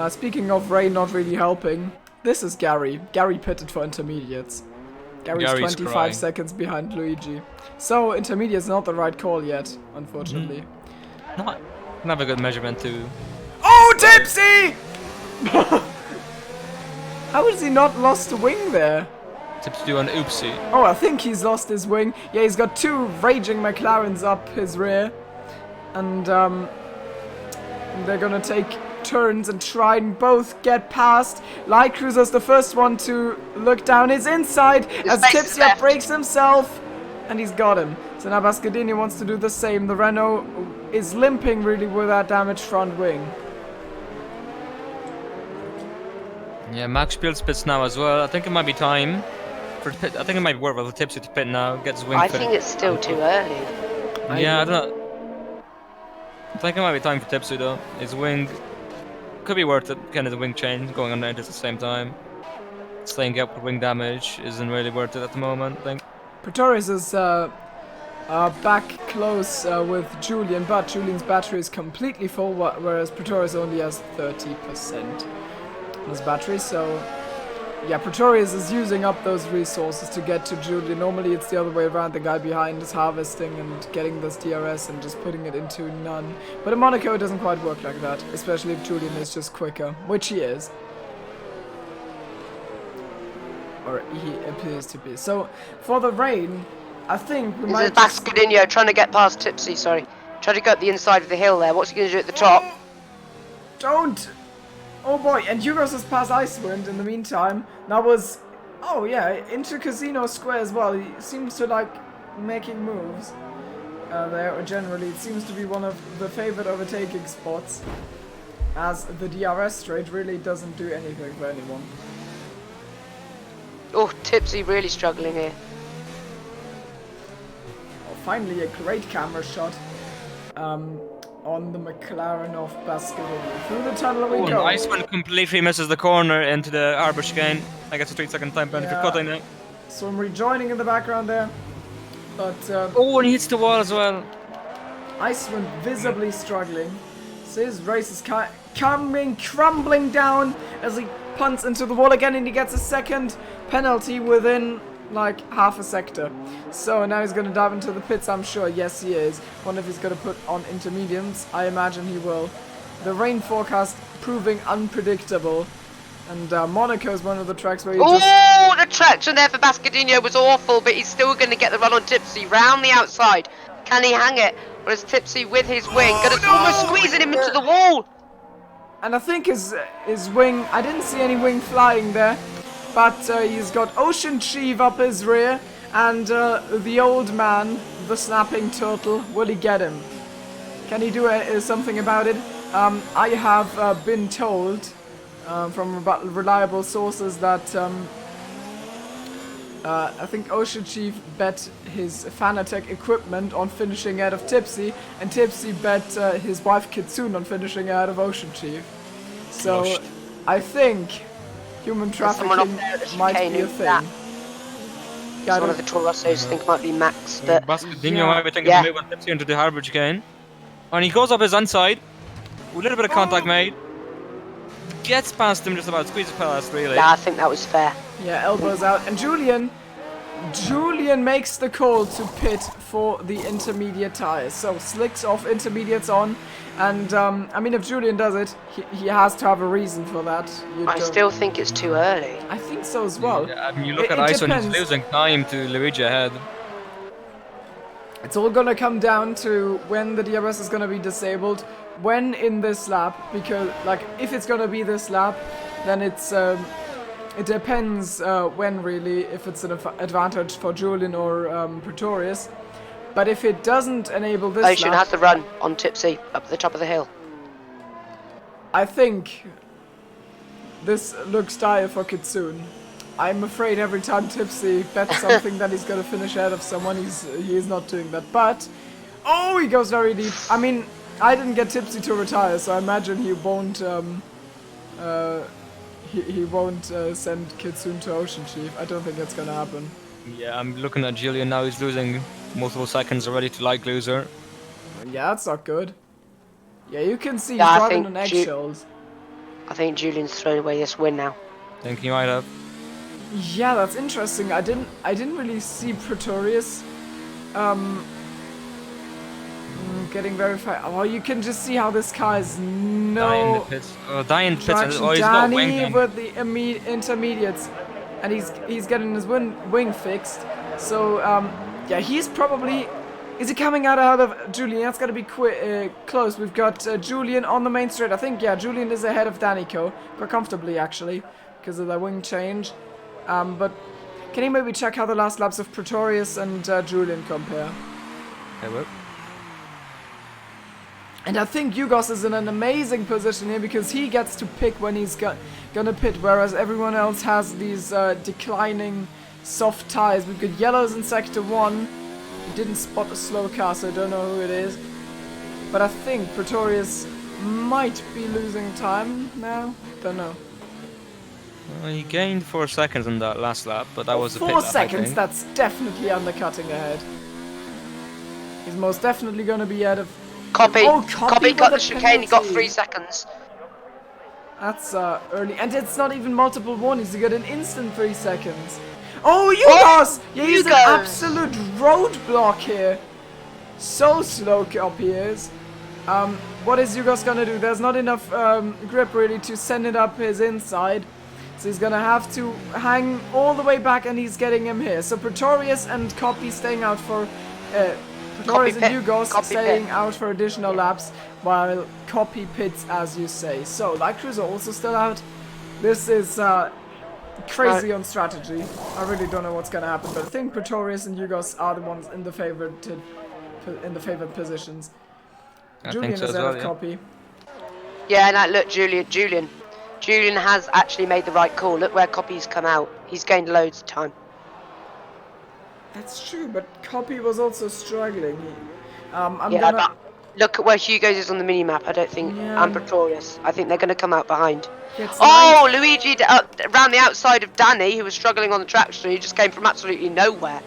Speaking of rain not really helping, This is Gary. Gary pitted for intermediates. Gary's Gary's 25 crying. seconds behind Luigi. So intermediate's not the right call yet, unfortunately. Not a good measurement too. Oh, Tipsy! How has he not lost a wing there? Tips do an oopsie. Oh, I think he's lost his wing. Yeah, he's got 2 raging McLarens up his rear. And they're gonna take turns and try and both get past. Light Cruiser's the first one to look down his inside as space is Tipsy left. breaks himself. And he's got him. So now Bascadini wants to do the same. The Renault is limping really with that damaged front wing. Yeah, Max Spiels pits now as well. I think it might be time for pit. I think it might be worth Tipsy to pit now. Get his wing I fitted. think it's still too early. Yeah, I don't know. I think it might be time for Tipsy though. His wing could be worth it. Kind of the wing change going on at the same time. Staying up with wing damage isn't really worth it at the moment, I think. Pretorius is back close with Julian, but Julian's battery is completely full, whereas Pretorius only has 30% on his battery. So, yeah, Pretorius is using up those resources to get to Julian. Normally it's the other way around. The guy behind is harvesting and getting this DRS and just putting it into none. But in Monaco it doesn't quite work like that, especially if Julian is just quicker, which he is. Or he appears to be. So, for the rain, I think we This might is Bascadinho trying to get past Tipsy, sorry. Trying to go up the inside of the hill there. What's he going to do at the top? Don't! Oh boy, and Hugos has passed Icewind in the meantime. That was... Oh yeah, into Casino Square as well. He seems to like making moves there. Generally, it seems to be one of the favorite overtaking spots, as the DRS straight really doesn't do anything for anyone. Oh, Tipsy really struggling here. Oh, finally a great camera shot on the McLaren of Bascadini. Through the tunnel we go. Iceman completely misses the corner into the arbor chicane. I guess a 3-second time penalty for cutting it. So I'm rejoining in the background there. But Oh, and he hits the wall as well. Icewind visibly struggling. So his race is coming crumbling down as he punts into the wall again, and he gets a second penalty within like half a sector. So now he's gonna dive into the pits, I'm sure. Yes, he is. Wonder if he's gonna put on intermediates. I imagine he will. The rain forecast proving unpredictable, and Monaco is one of the tracks where you just... Oh, the traction there for Bascadinho was awful, but he's still going to get the run on Tipsy round the outside. Can he hang it? Or is Tipsy with his wing almost squeezing him into the wall? And I think his wing, I didn't see any wing flying there, but he's got Ocean Chief up his rear, and the old man, the snapping turtle, will he get him? Can he do something about it? I have been told from reliable sources that I think Ocean Chief bet his Fanatec equipment on finishing out of Tipsy, and Tipsy bet his wife Kitsune on finishing out of Ocean Chief. So Gosh. I think human trafficking someone up there at the might chicane be a who's thing. that? Yeah, I One of don't- the Torossos think might be Max, but Bascadinho Yeah. might be thinking Yeah. to move on Tipsy into the harbour chicane. And he goes up his inside. A little bit of contact made. Gets past him just about, squeezes past really. yeah, I think that was fair. Yeah, elbows out, and Julian makes the call to pit for the intermediate tires. So slicks off, intermediates on, and I mean, if Julian does it, he has to have a reason for that. I still think it's too early. I think so as well. Yeah, I mean, you look It at Iceland, he's depends. losing time to Luigi ahead. It's all gonna come down to when the DRS is gonna be disabled, when in this lap, because like if it's gonna be this lap, then it's it depends when really, if it's an advantage for Julian or Pretorius. But if it doesn't enable this Ocean lap, has the run on Tipsy up at the top of the hill. I think this looks dire for Kitsune. I'm afraid every time Tipsy bets something that he's gonna finish ahead of someone, he's not doing that. But oh, he goes very deep. I mean, I didn't get Tipsy to retire, so I imagine he won't he won't send Kitsune to Ocean Chief. I don't think that's gonna happen. Yeah, I'm looking at Julian now, he's losing multiple seconds already to Light Loser. Yeah, that's not good. Yeah, you can see Yeah, I he's driving think on eggshells. I think Julian's thrown away this win now. Think you might have. Yeah, that's interesting. I didn't really see Pretorius getting very far. Oh, you can just see how this car is Dying in the no pits. Dying in the pits. traction. Oh, he's got wing Danny down. with the intermediates, and he's getting his wing fixed. So yeah, he's probably. Is he coming out ahead of Julian? That's gotta be close. We've got Julian on the main straight. I think, yeah, Julian is ahead of Danico. Quite comfortably, actually, because of the wing change. But can you maybe check how the last laps of Pretorius and Julian compare? I will. And I think Yugos is in an amazing position here because he gets to pick when he's gonna pit, whereas everyone else has these declining soft tires. We've got yellows in sector 1. He didn't spot a slow car, so I don't know who it is. But I think Pretorius might be losing time now. Don't know. Well, he gained 4 seconds on that last lap, but that was a pit 4 lap, I seconds, think. that's definitely undercutting ahead. He's most definitely gonna be ahead of... Copy. Oh, Copy got the the chicane. He got penalty. 3 seconds. That's early. And it's not even multiple warnings, you got an instant 3 seconds. Oh, Yugos! Yeah, he's an Yugos! absolute roadblock here. So slow Copy is. What is Yugos gonna do? There's not enough grip really to send it up his inside. So he's gonna have to hang all the way back, and he's getting him here. So Pretorius and Copy staying out for... Pretorius and pit. Yugos Copy staying pit. out for additional laps, while Copy pits, as you say. So, Light Cruiser also still out. This is crazy on strategy. I really don't know what's gonna happen, but I think Pretorius and Yugos are the ones in the favored positions. I Julian think so is as out well, of yeah. Copy. Yeah, and look, Julian has actually made the right call. Look where Copy's come out. He's gained loads of time. That's true, but Copy was also struggling. I'm Yeah, gonna... but look at where Hugo's is on the mini-map. I don't think... Yeah. And Pretorius. I think they're going to come out behind. It's Oh, Luigi around the outside of Danny, who was struggling on the track, so he just came from absolutely nowhere.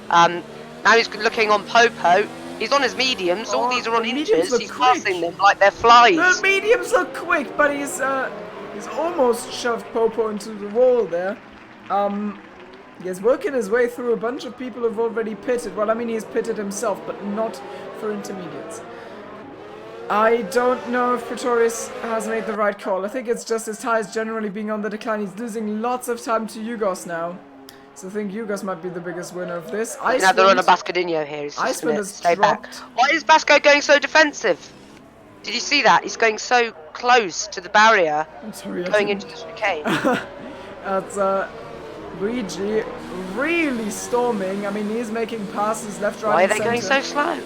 Now he's looking on Popo. He's on his mediums. All Oh, these are on the mediums inches. look He's quick. passing them like they're flies. The mediums look quick, but he's almost shoved Popo into the wall there. He's working his way through a bunch of people who've already pitted. Well, I mean, he's pitted himself, but not for intermediates. I don't know if Pretorius has made the right call. I think it's just his tires generally being on the decline. He's losing lots of time to Yugos now. So I think Yugos might be the biggest winner of this. Now they're on a Bascadinho here. He's just Iceman gonna has stay back. dropped. Why is Basco going so defensive? Did you see that? He's going so close to the barrier, I'm sorry, I going didn't. into the chicane. That's Luigi really storming. I mean, he's making passes left, right, Why are and they going so center. slow?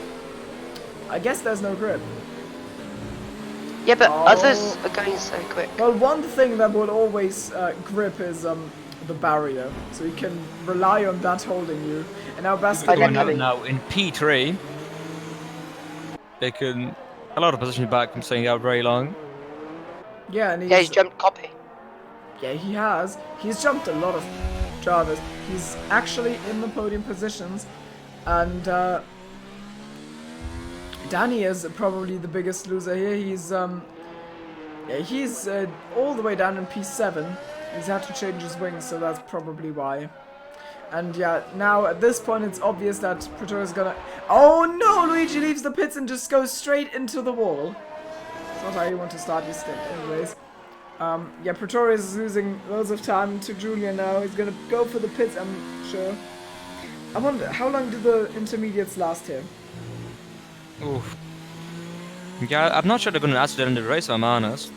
I guess there's no grip. Yeah, but Oh. others are going so quick. Well, one thing that will always grip is the barrier, so you can rely on that holding you. And now I Going don't out Basco, know. now in P3. They can a lot of position back from staying out very long. yeah, and Yeah, he's jumped Copy. yeah, he has. He's jumped a lot of drivers. He's actually in the podium positions, and Danny is probably the biggest loser here. He's all the way down in P7. He's had to change his wings, so that's probably why. And yeah, now at this point it's obvious that Pretorius is gonna... Oh no! Luigi leaves the pits and just goes straight into the wall. It's not how you want to start your stint anyways. Yeah, Pretorius is losing loads of time to Julian now. He's gonna go for the pits, I'm sure. I wonder, how long do the intermediates last here? Oof. Yeah, I'm not sure they're going to ask that in the race, if I'm honest.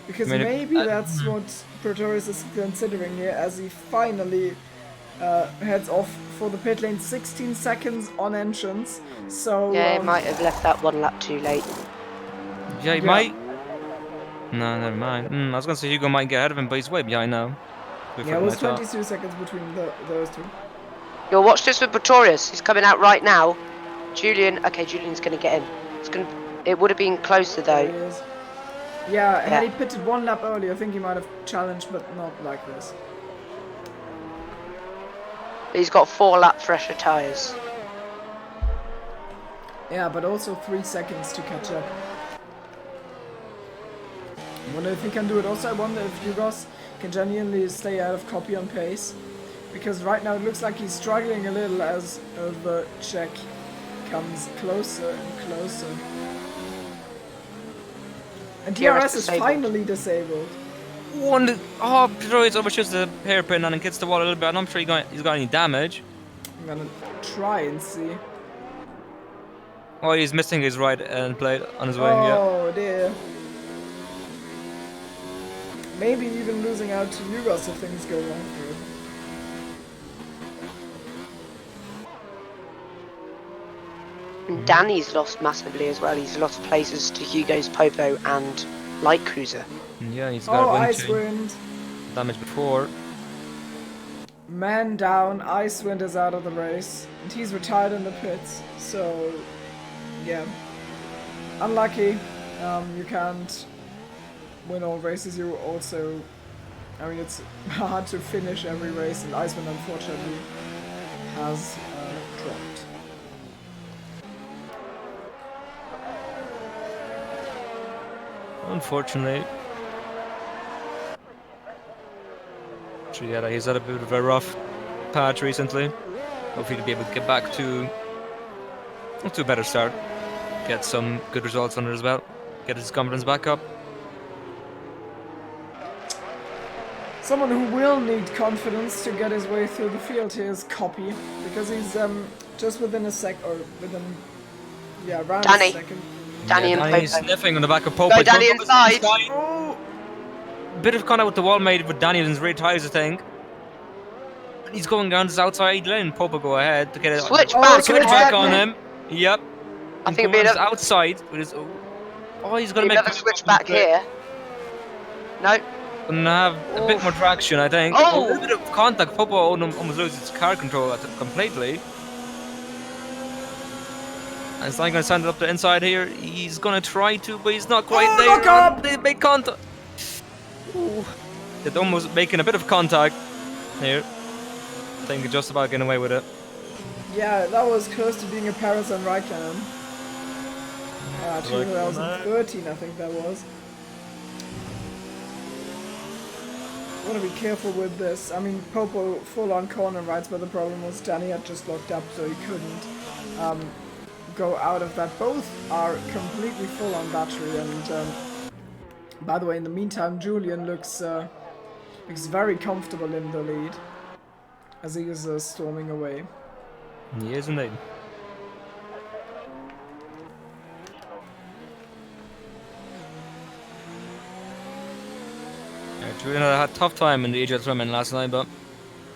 Because I mean, maybe that's what Pretorius is considering here as he finally heads off for the pit lane. 16 seconds on entrance, so... Yeah, he might have left that one lap too late. Yeah, he Yeah. might. No, never mind. I was going to say Hugo might get ahead of him, but he's way behind now. Yeah, it was 22 seconds between those two. You'll watch this with Pretorius. He's coming out right now. Julian, okay, Julian's gonna get in. It would have been closer There he though. is. Yeah, had he Yeah. pitted one lap earlier, I think he might have challenged, but not like this. He's got 4 lap fresher tyres. Yeah, but also 3 seconds to catch up. I wonder if he can do it also. I wonder if Yugos can genuinely stay out of copy on pace. Because right now it looks like he's struggling a little as the check comes closer and closer. And DRS is finally disabled. Detroit overshoots the hairpin and hits the wall a little bit. I'm not sure he's got any damage. I'm gonna try and see. Oh, he's missing his right end plate on his way, yeah. Oh dear. Maybe even losing out to Yugos if things go wrong for him. Danny's lost massively as well. He's lost places to Hugo's Popo and Light Cruiser. Yeah, he's got wind Ice chain Wind. damage before. Man down, Icewind is out of the race, and he's retired in the pits, so yeah. Unlucky, you can't win all races, you also, I mean it's hard to finish every race, and Icewind unfortunately has dropped. Unfortunately. Yeah, he's had a bit of a rough patch recently. Hopefully he'll be able to get back to a better start. Get some good results under his belt. Get his confidence back up. Someone who will need confidence to get his way through the field here is Copy, because he's just within a sec, or within, yeah, around Danny. a second. Danny and Danny's Popo. sniffing on the back of Popo. Go Danny inside! Oh! Bit of contact with the wall made with Danny and his rear tires, I think. He's going down his outside lane. Popo go ahead to get it. Switch Oh, back! switch Back back. on him. Yep. I think it'll be He's outside with his. Oh, he's gonna make another switch back here. No. Gonna have a bit more traction, I think. Oh! A little bit of contact. Popo almost loses his car control completely. And it's not gonna send it up the inside here. He's gonna try to, but he's not quite there. look up! They make contact. Ooh. They're almost making a bit of contact here. I think they're just about getting away with it. Yeah, that was close to being a Paris and Raikkonen. 2013, I think that was. Want to be careful with this. I mean, Popo full on corner rides, but the problem was Danny had just locked up, so he couldn't go out of that. Both are completely full on battery, and by the way, in the meantime, Julian looks very comfortable in the lead as he is storming away. He is indeed. Julian had a tough time in the EGL tournament last night, but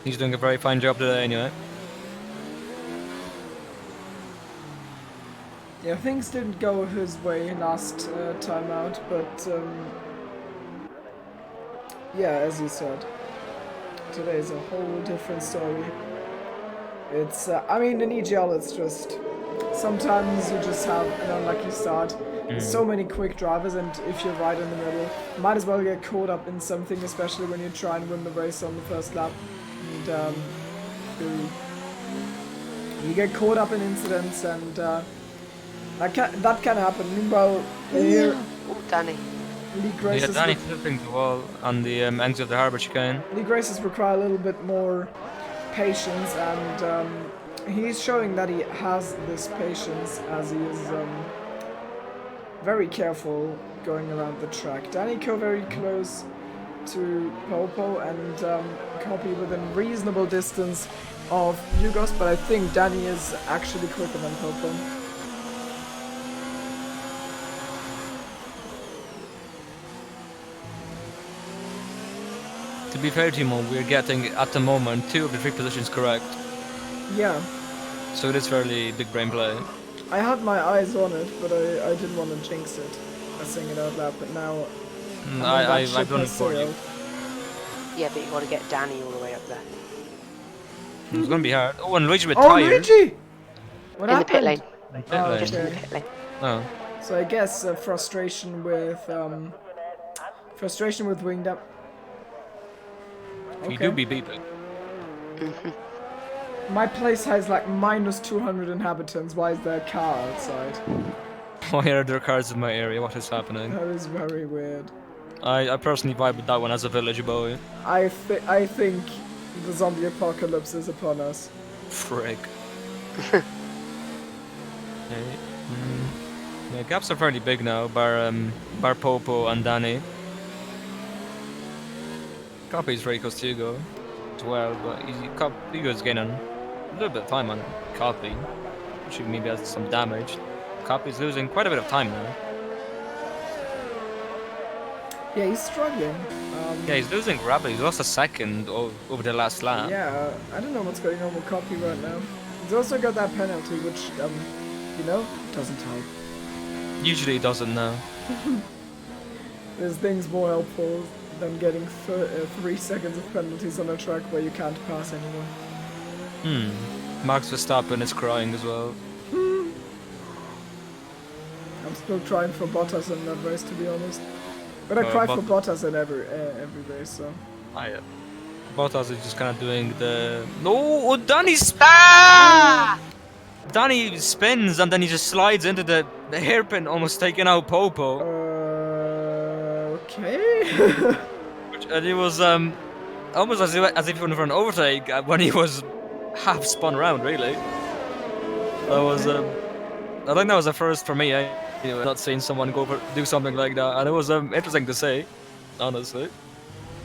he's doing a very fine job today anyway. Yeah, things didn't go his way last time out, but yeah, as you said, today is a whole different story. It's, I mean, in EGL it's just, sometimes you just have an unlucky start. There's so many quick drivers, and if you're right in the middle, you might as well get caught up in something, especially when you try and win the race on the first lap. And you get caught up in incidents, and that can happen. Meanwhile, here, Danny. league races, Danny flipping the wall on the ends of the harbour chicane. league races require a little bit more patience, and he's showing that he has this patience as he is very careful going around the track. Danny very close to Popo, and Copy within reasonable distance of Yugos, but I think Danny is actually quicker than Popo. To be fair, Timo, we're getting at the moment 2 of the 3 positions correct. Yeah, So it is fairly big brain play. I had my eyes on it, but I didn't want to jinx it by saying it out loud, but now I've done it for you. Yeah, but you got to get Danny all the way up there. It's gonna be hard. Oh, and Luigi Oh, retired. Luigi! What In the happened? pit lane. Oh, Just in the okay. pit lane. Oh. So I guess frustration with winged up. You do be beeping. My place has like minus 200 inhabitants. Why is there a car outside? Why are there cars in my area? What is happening? That is very weird. I personally vibe with that one as a village boy. I think the zombie apocalypse is upon us. Frick. Okay. Yeah, gaps are fairly big now, bar Popo and Danny. Copy's very close to Hugo as well, but Hugo's gaining a little bit of time on Copy. Should maybe has some damage. Copy's losing quite a bit of time now. Yeah, he's struggling. Yeah, he's losing rapidly. He's lost a second over the last lap. Yeah, I don't know what's going on with Copy right now. He's also got that penalty, which, you know, doesn't help. Usually he doesn't know. There's things more helpful than getting 3 seconds of penalties on a track where you can't pass anyone. Max Verstappen is crying as well. I'm still trying for Bottas in that race, to be honest. But I cry for Bottas in every race, so... Bottas is just kind of doing the... No! Danny Danny spins and then he just slides into the hairpin, almost taking out Popo. Okay. And it was almost as if he went for an overtake when he was half spun around, really. That was... I think that was a first for me, not seeing someone do something like that, and it was interesting to see, honestly.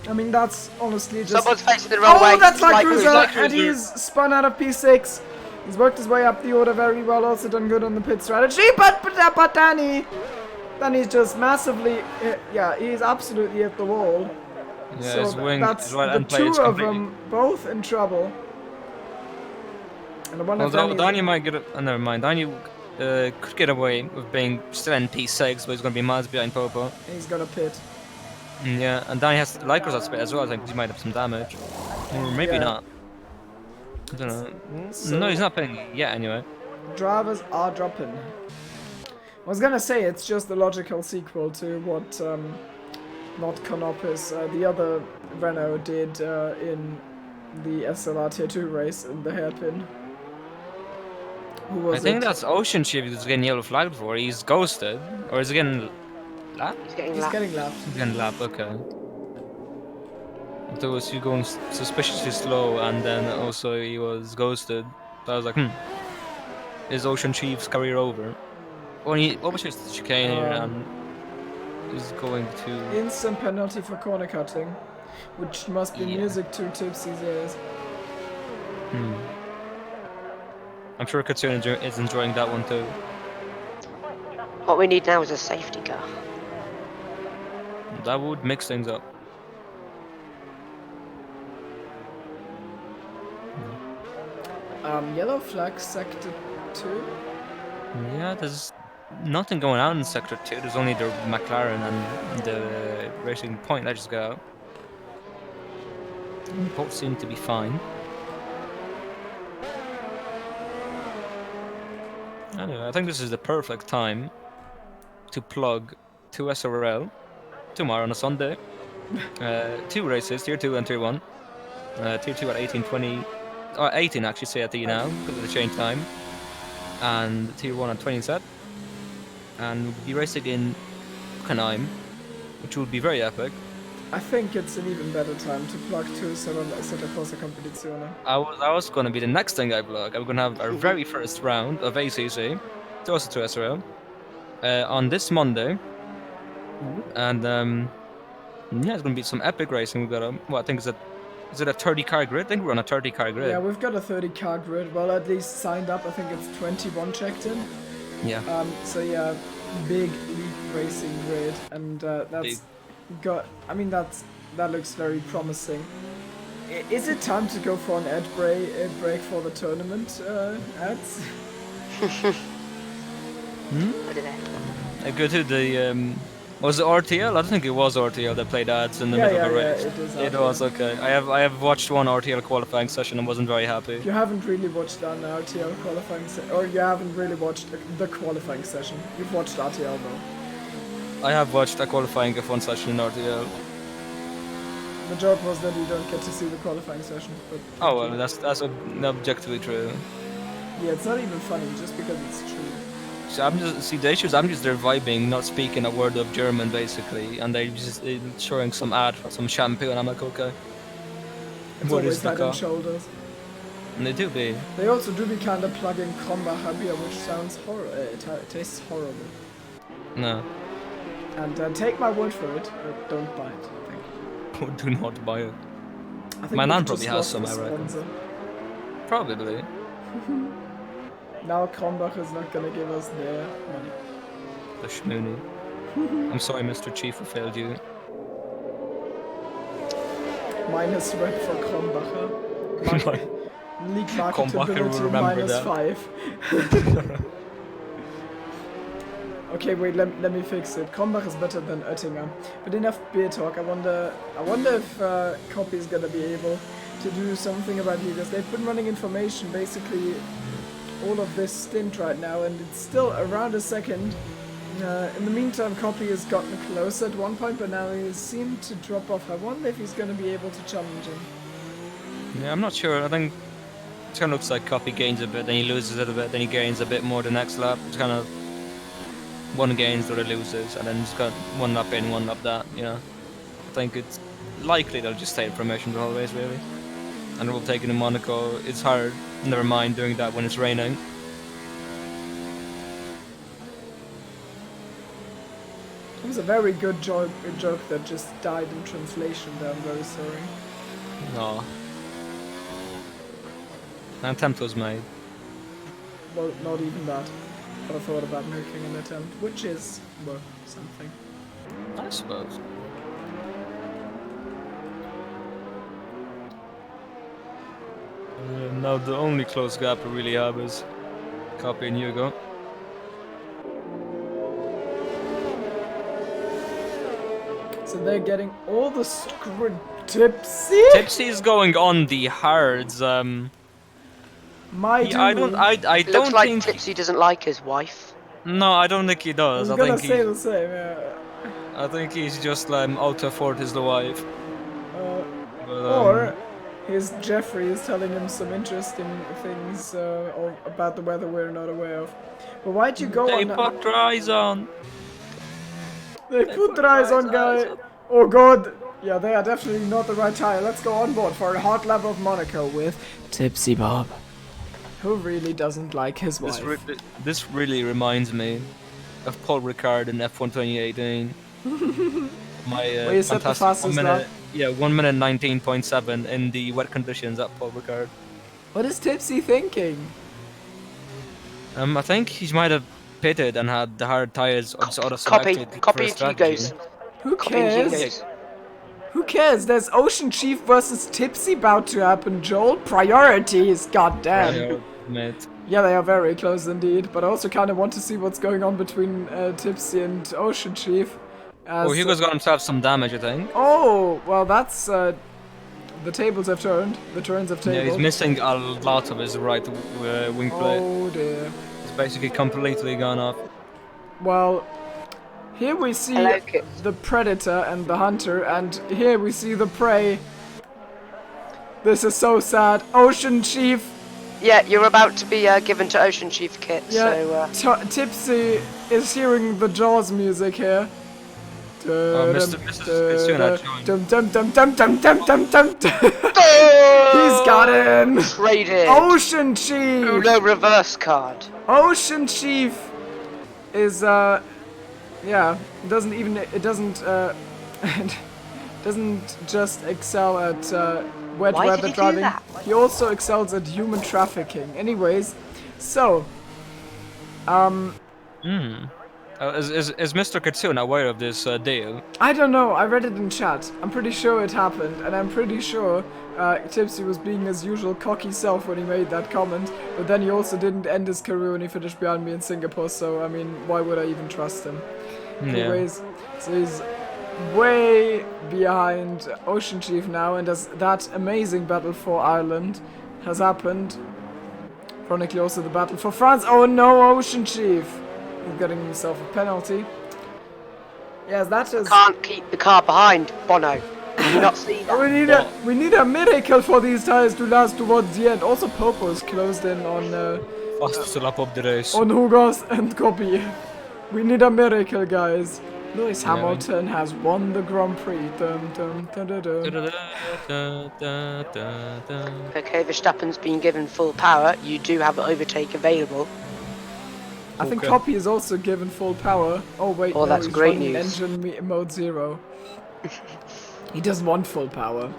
I mean, that's honestly just... Someone's facing the wrong way. Oh, that's like Cruiser, Cruiser, and he's spun out of P6. He's worked his way up the order very well, also done good on the pit strategy, but Danny's just massively... yeah, he's absolutely hit the wall. Yeah, so his wing, that's his right the end plate is two of completely... them both in trouble. And I wonder if Danny might get it... never mind, Danny could get away with being still in P6, but he's going to be miles behind Popo. He's got a pit. Yeah, and Danny has Lycra's at speed as well, I think he might have some damage. Or maybe not. I don't know. So No, he's not playing yet anyway. Drivers are dropping. I was gonna say it's just the logical sequel to what not Canopus, the other Renault did in the SLR Tier 2 race in the hairpin. Who was I think that's Ocean Chief who's getting yellow flagged for. He's ghosted. Or is he getting lapped? He's getting He's lapped. getting lapped. He's getting lapped, okay. There was he going suspiciously slow, and then also he was ghosted. So I was like, is Ocean Chief's career over? Well, he overshoots the chicane here and is going to... Instant penalty for corner cutting, which must be music to Tipsy's ears. I'm sure Katsuna is enjoying that one too. What we need now is a safety car. That would mix things up. Yellow flag sector 2. Yeah, there's nothing going on in sector 2. There's only the McLaren and the Racing Point that just got out. Both seem to be fine. Anyway, I think this is the perfect time to plug 2 SRL tomorrow on a Sunday. 2 races, Tier 2 and Tier 1. Tier 2 at 18:20, or 18 actually, say at the now, because of the change time. And Tier 1 at 20 set. And we'll be racing in Hockenheim, which will be very epic. I think it's an even better time to plug 2 Assetto Corsa Competizione. I was going to be the next thing I plug. I'm going to have our very first round of ACC, also to SRL, on this Monday. And yeah, it's going to be some epic racing. We've got I think is it a 30-car grid? I think we're on a 30-car grid. Yeah, we've got a 30-car grid. Well, at least signed up. I think it's 21 checked in. Yeah. So yeah, big league racing grid, and that's got. I mean, that looks very promising. Is it time to go for an ad break for the tournament ads? I Go to the was it RTL? I don't think it was RTL that played ads in the middle of a race. It was okay. I have watched one RTL qualifying session and wasn't very happy. You haven't really watched an RTL qualifying or you haven't really watched the qualifying session. You've watched RTL though. I have watched a qualifying F1 session in RTL. The joke was that you don't get to see the qualifying session. But Oh well, that's objectively true. yeah, it's not even funny just because it's true. So the issue is I'm just there vibing, not speaking a word of German basically, and they just showing some ad for some shampoo, and I'm like, okay. It's What always is the head and car? shoulders. And they do be. They also do be kind of plugging Krombacher beer, which sounds horrible. It tastes horrible. No. And take my word for it, don't buy it. Thank you. Do not buy it. I think My we've nan just probably has lost some, the I reckon. sponsor. Probably. Now Krombacher is not gonna give us their money. The schmoony. I'm sorry, Mr. Chief, I failed you. Minus red for Krombacher. League Krombacher will marketability remember that. -5. Okay, wait, let me fix it. Krombacher is better than Oettinger. But enough beer talk. I wonder if Copy is gonna be able to do something about you, because they've been running information basically all of this stint right now, and it's still around a second. In the meantime, Copy has gotten closer at one point, but now he seemed to drop off. I wonder if he's going to be able to challenge him. Yeah, I'm not sure. I think it kind of looks like Copy gains a bit, then he loses a little bit, then he gains a bit more the next lap. It's kind of one gains, the other loses, and then it's got one lap in, one lap that, you know. I think it's likely they'll just stay in promotion the whole race, really. And we'll take it in Monaco. It's hard. Never mind doing that when it's raining. It was a very good joke that just died in translation there. I'm very sorry. No. An attempt was made. Well, not even that. But I thought about making an attempt, which is, well, something. I suppose. Now the only close gap we really have is Copy and Hugo. So they're getting all the Tipsy? Tipsy is going on the hards. My dude. I don't Looks like think. Tipsy doesn't like his wife. No, I don't think he I does. was I gonna think say he. the same, yeah. I think he's just out to afford his wife. Or his Jeffrey is telling him some interesting things about the weather we're not aware of. But why'd you go They on? put their eyes on. They put their eyes on, guy. Oh god. Yeah, they are definitely not the right tire. Let's go on board for a hot lap of Monaco with Tipsy Bob, who really doesn't like his wife. This really reminds me of Paul Ricard in F1 2018. My Where you set the fastest lap? Yeah, 1 minute 19.7 in the wet conditions at Paul Ricard. What is Tipsy thinking? I think he might have pitted and had the hard tires auto Copy selected for a strategy. Hugos. Who Copy cares? Hugos. Who cares? There's Ocean Chief versus Tipsy about to happen, Joel. Priorities, goddamn. Yeah, mate. Yeah, they are very close indeed, but I also kind of want to see what's going on between Tipsy and Ocean Chief. Oh, Hugo's got himself some damage, I think. Oh, well, that's the tables have turned. The turns have tabled. Yeah, he's missing a lot of his right wing plate. Oh dear. It's basically completely gone off. Well, here we see the Predator and the Hunter, and here we see the Prey. This is so sad. Ocean Chief. Yeah, you're about to be given to Ocean Chief kit, Yeah, so... Tipsy is hearing the Jaws music here. Mr. Kitsuna He's got him! Traded! Ocean Chief! Uno reverse card. Ocean Chief is yeah, it doesn't just excel at wet Why weather did he do driving. that? He also excels at human trafficking. Anyways, so Is Mr. Kitsune aware of this deal? I don't know, I read it in chat. I'm pretty sure it happened, and I'm pretty sure Tipsy was being his usual cocky self when he made that comment, but then he also didn't end his career when he finished behind me in Singapore, so I mean, why would I even trust him? Anyways, so he's way behind Ocean Chief now, and as that amazing battle for Ireland has happened, chronically also the battle for France. Oh no, Ocean Chief! He's getting himself a penalty. Yes, that is... Can't keep the car behind, Bono. Did you not see that? We need a miracle for these tires to last towards the end. Also, Popo is closed in on Fastest lap of the race. on Hugos and Copy. We need a miracle, guys. Lewis Hamilton has won the Grand Prix. Dum, dum, dum, dum, dum. Okay, Verstappen's been given full power. You do have an overtake available. I think Okay. Copy is also given full power. Oh wait, Oh, no, that's he's great running news. engine mode 0. He doesn't want full power.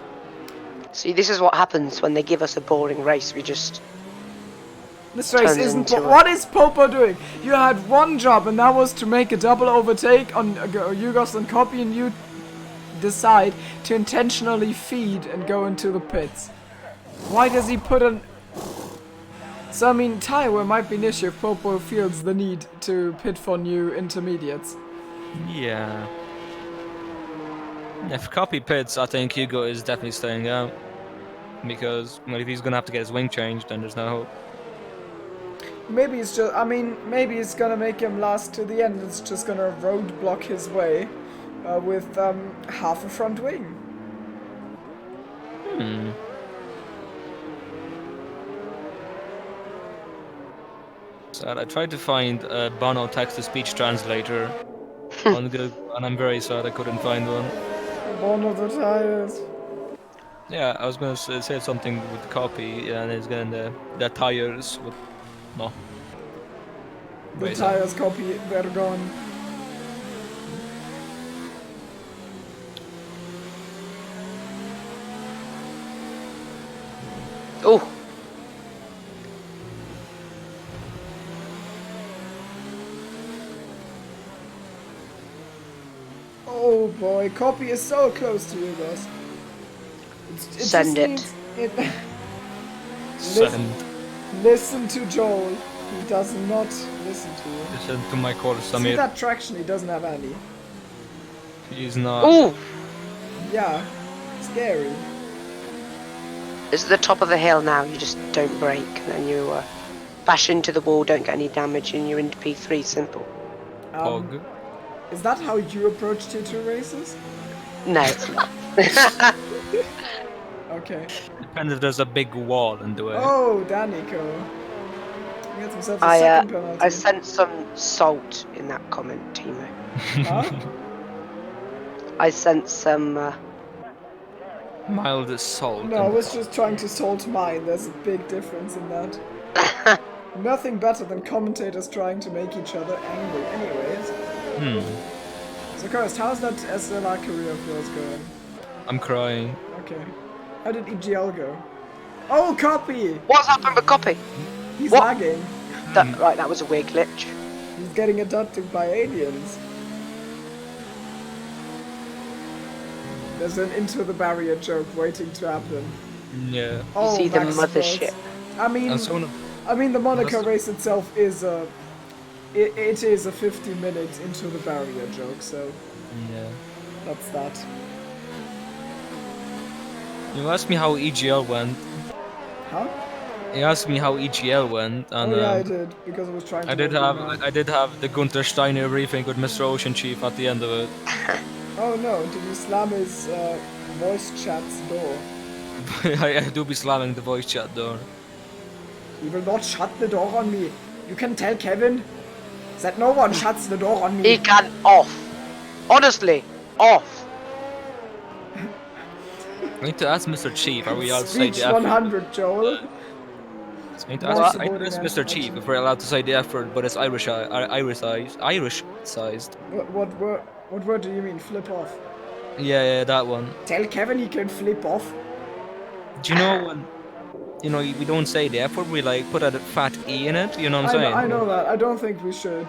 See, this is what happens when they give us a boring race. We just... This race Turns isn't. into a- What is Popo doing? You had one job, and that was to make a double overtake on Yugos and Copy, and you decide to intentionally feed and go into the pits. Why does he put an? So I mean, tire wear might be an issue if Popo feels the need to pit for new intermediates. Yeah. If Copy pits, I think Hugo is definitely staying out. Because, well, if he's gonna have to get his wing changed, then there's no hope. Maybe it's just. I mean, maybe it's gonna make him last to the end. It's just gonna roadblock his way with half a front wing. Hmm. So I tried to find a Bono text-to-speech translator on Google, and I'm very sad I couldn't find one. One of the tires. Yeah, I was gonna say something with Copy, and it's gonna the tires with no. The Wait, tires Copy, they're gone. Oh, Oh boy, Copy is so close to you guys. It Send it. Send. Listen to Joel. He does not listen to you. Listen to my call, See Samir. that traction? He doesn't have any. He's not. oh! Yeah, scary. It's at the top of the hill now. You just don't brake, and then you bash into the wall, don't get any damage, and you're into P3. Simple. Pog. Is that how you approach T2 races? No, it's not. Okay. Depends if there's a big wall in the way. Oh, Danico. He gets himself a second penalty. I sent some salt in that comment, Timo. Huh? I sent some. Mild as salt. No, I was just trying to salt mine. There's a big difference in that. Nothing better than commentators trying to make each other angry. Anyways. So, Kirst, how's that SLR career of yours going? I'm crying. Okay. How did EGL go? Oh, Copy! What's happened with Copy? He's What? lagging. Right, that was a weird glitch. He's getting abducted by aliens. There's an into the barrier joke waiting to happen. Yeah. Oh, see the Max mothership. Sports. I mean, And so the Monaco That's- race itself is a. It is a 50 minutes into the barrier joke, so yeah. that's that. You asked me how EGL went. Huh? You asked me how EGL went, and Oh yeah, I did because I was trying to. I did work it out. I did have the Gunther Steiner briefing with Mr. Ocean Chief at the end of it. Oh no! Did you slam his voice chat's door? I do be slamming the voice chat door. He will not shut the door on me. You can tell Kevin that no one shuts the door on me. He can off. Honestly, off. I need to ask Mr. Chief, are we allowed to say Speech the effort? 100, Joel. I need to More ask, I need to ask subordinate Mr. Chief action. if we're allowed to say the effort, but it's Irish sized. What word do you mean? Flip off. Yeah, that one. Tell Kevin he can flip off. Do you know when, we don't say the effort, we like put a fat E in it, you know what I'm saying? I know that. I don't think we should.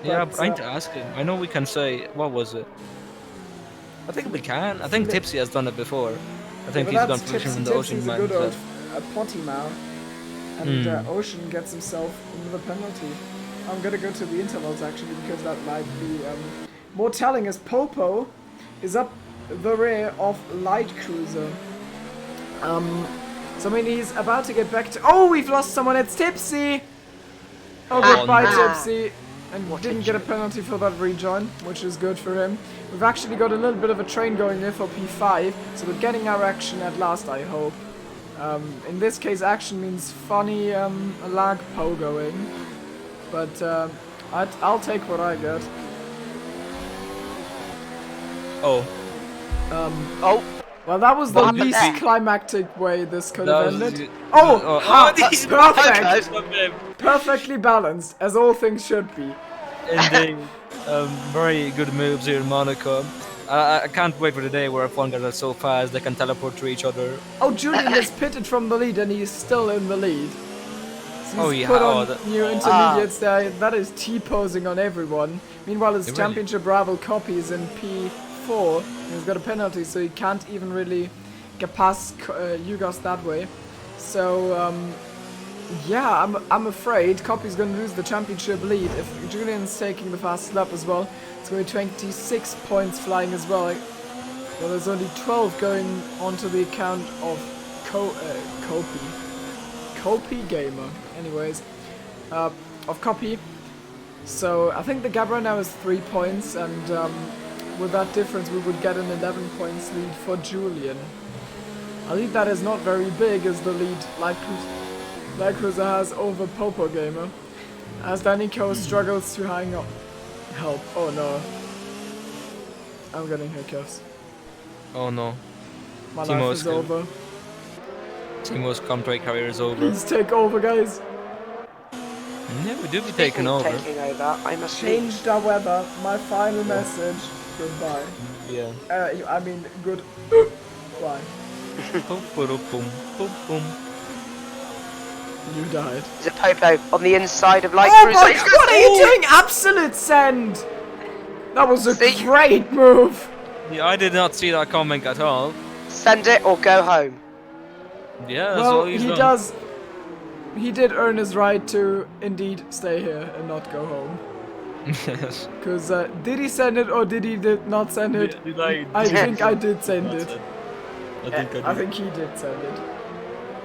Yeah, but, but I need to ask him. I know we can say, what was it? I think we can. I think Tipsy has done it before. I think but he's gone that's position Tipsy. from the Ocean Tipsy's a Man. good old potty mouth. And Hmm. Ocean gets himself into the penalty. I'm gonna go to the intervals actually because that might be more telling as Popo is up the rear of Light Cruiser. So I mean he's about to get back to. Oh, we've lost someone. It's Tipsy. Oh, goodbye, no. Tipsy. And What didn't a get a penalty for that rejoin, which is good for him. We've actually got a little bit of a train going there for P5, so we're getting our action at last, I hope. In this case, action means funny lag pogoing, but I'll take what I get. Oh. Oh, Well, that was the What happened least there? climactic way this could That have was- ended. Oh, oh, ha, these- perfect! Perfectly balanced, as all things should be. Indeed. Very good moves here in Monaco. I can't wait for the day where F1 guys are so fast they can teleport to each other. Oh, Julian is pitted from the lead and he's still in the lead. So Oh, he's yeah, put oh, on that- new intermediates there. That is T-posing on everyone. Meanwhile, his Really? championship rival copies in P4. He's got a penalty, so he can't even really get past Yugos that way. So, yeah, I'm afraid Copy's going to lose the championship lead. If Julian's taking the fast lap as well, it's going to be 26 points flying as well. Well, there's only 12 going onto the account of Copy Gamer. Anyways, of Copy. So I think the gap right now is 3 points, and with that difference, we would get an 11 points lead for Julian. A lead that is not very big as the lead Light Cruiser has over Popo Gamer, as Danico struggles to hang up. Help! Oh no, I'm getting hiccups. Oh no. My Timo's life is good. over. Timo's commentary career is over. Please take over, guys. Yeah, we do be speaking taking of over. taking over, I must leave. Change the weather. My final message. Goodbye. Yeah. I mean, good. Bye. Boom, boom, boom, boom, boom. You died. Is it Popo on the inside of Light Oh Cruiser? my! What are you doing? Absolute send. That was a See? great move. Yeah, I did not see that coming at all. Send it or go home. Yeah, that's Well, all he's he done. does. He did earn his right to indeed stay here and not go home. Yes. Cause did he send it or did he not send it? Did I? I think I did send it. I I think he did send it.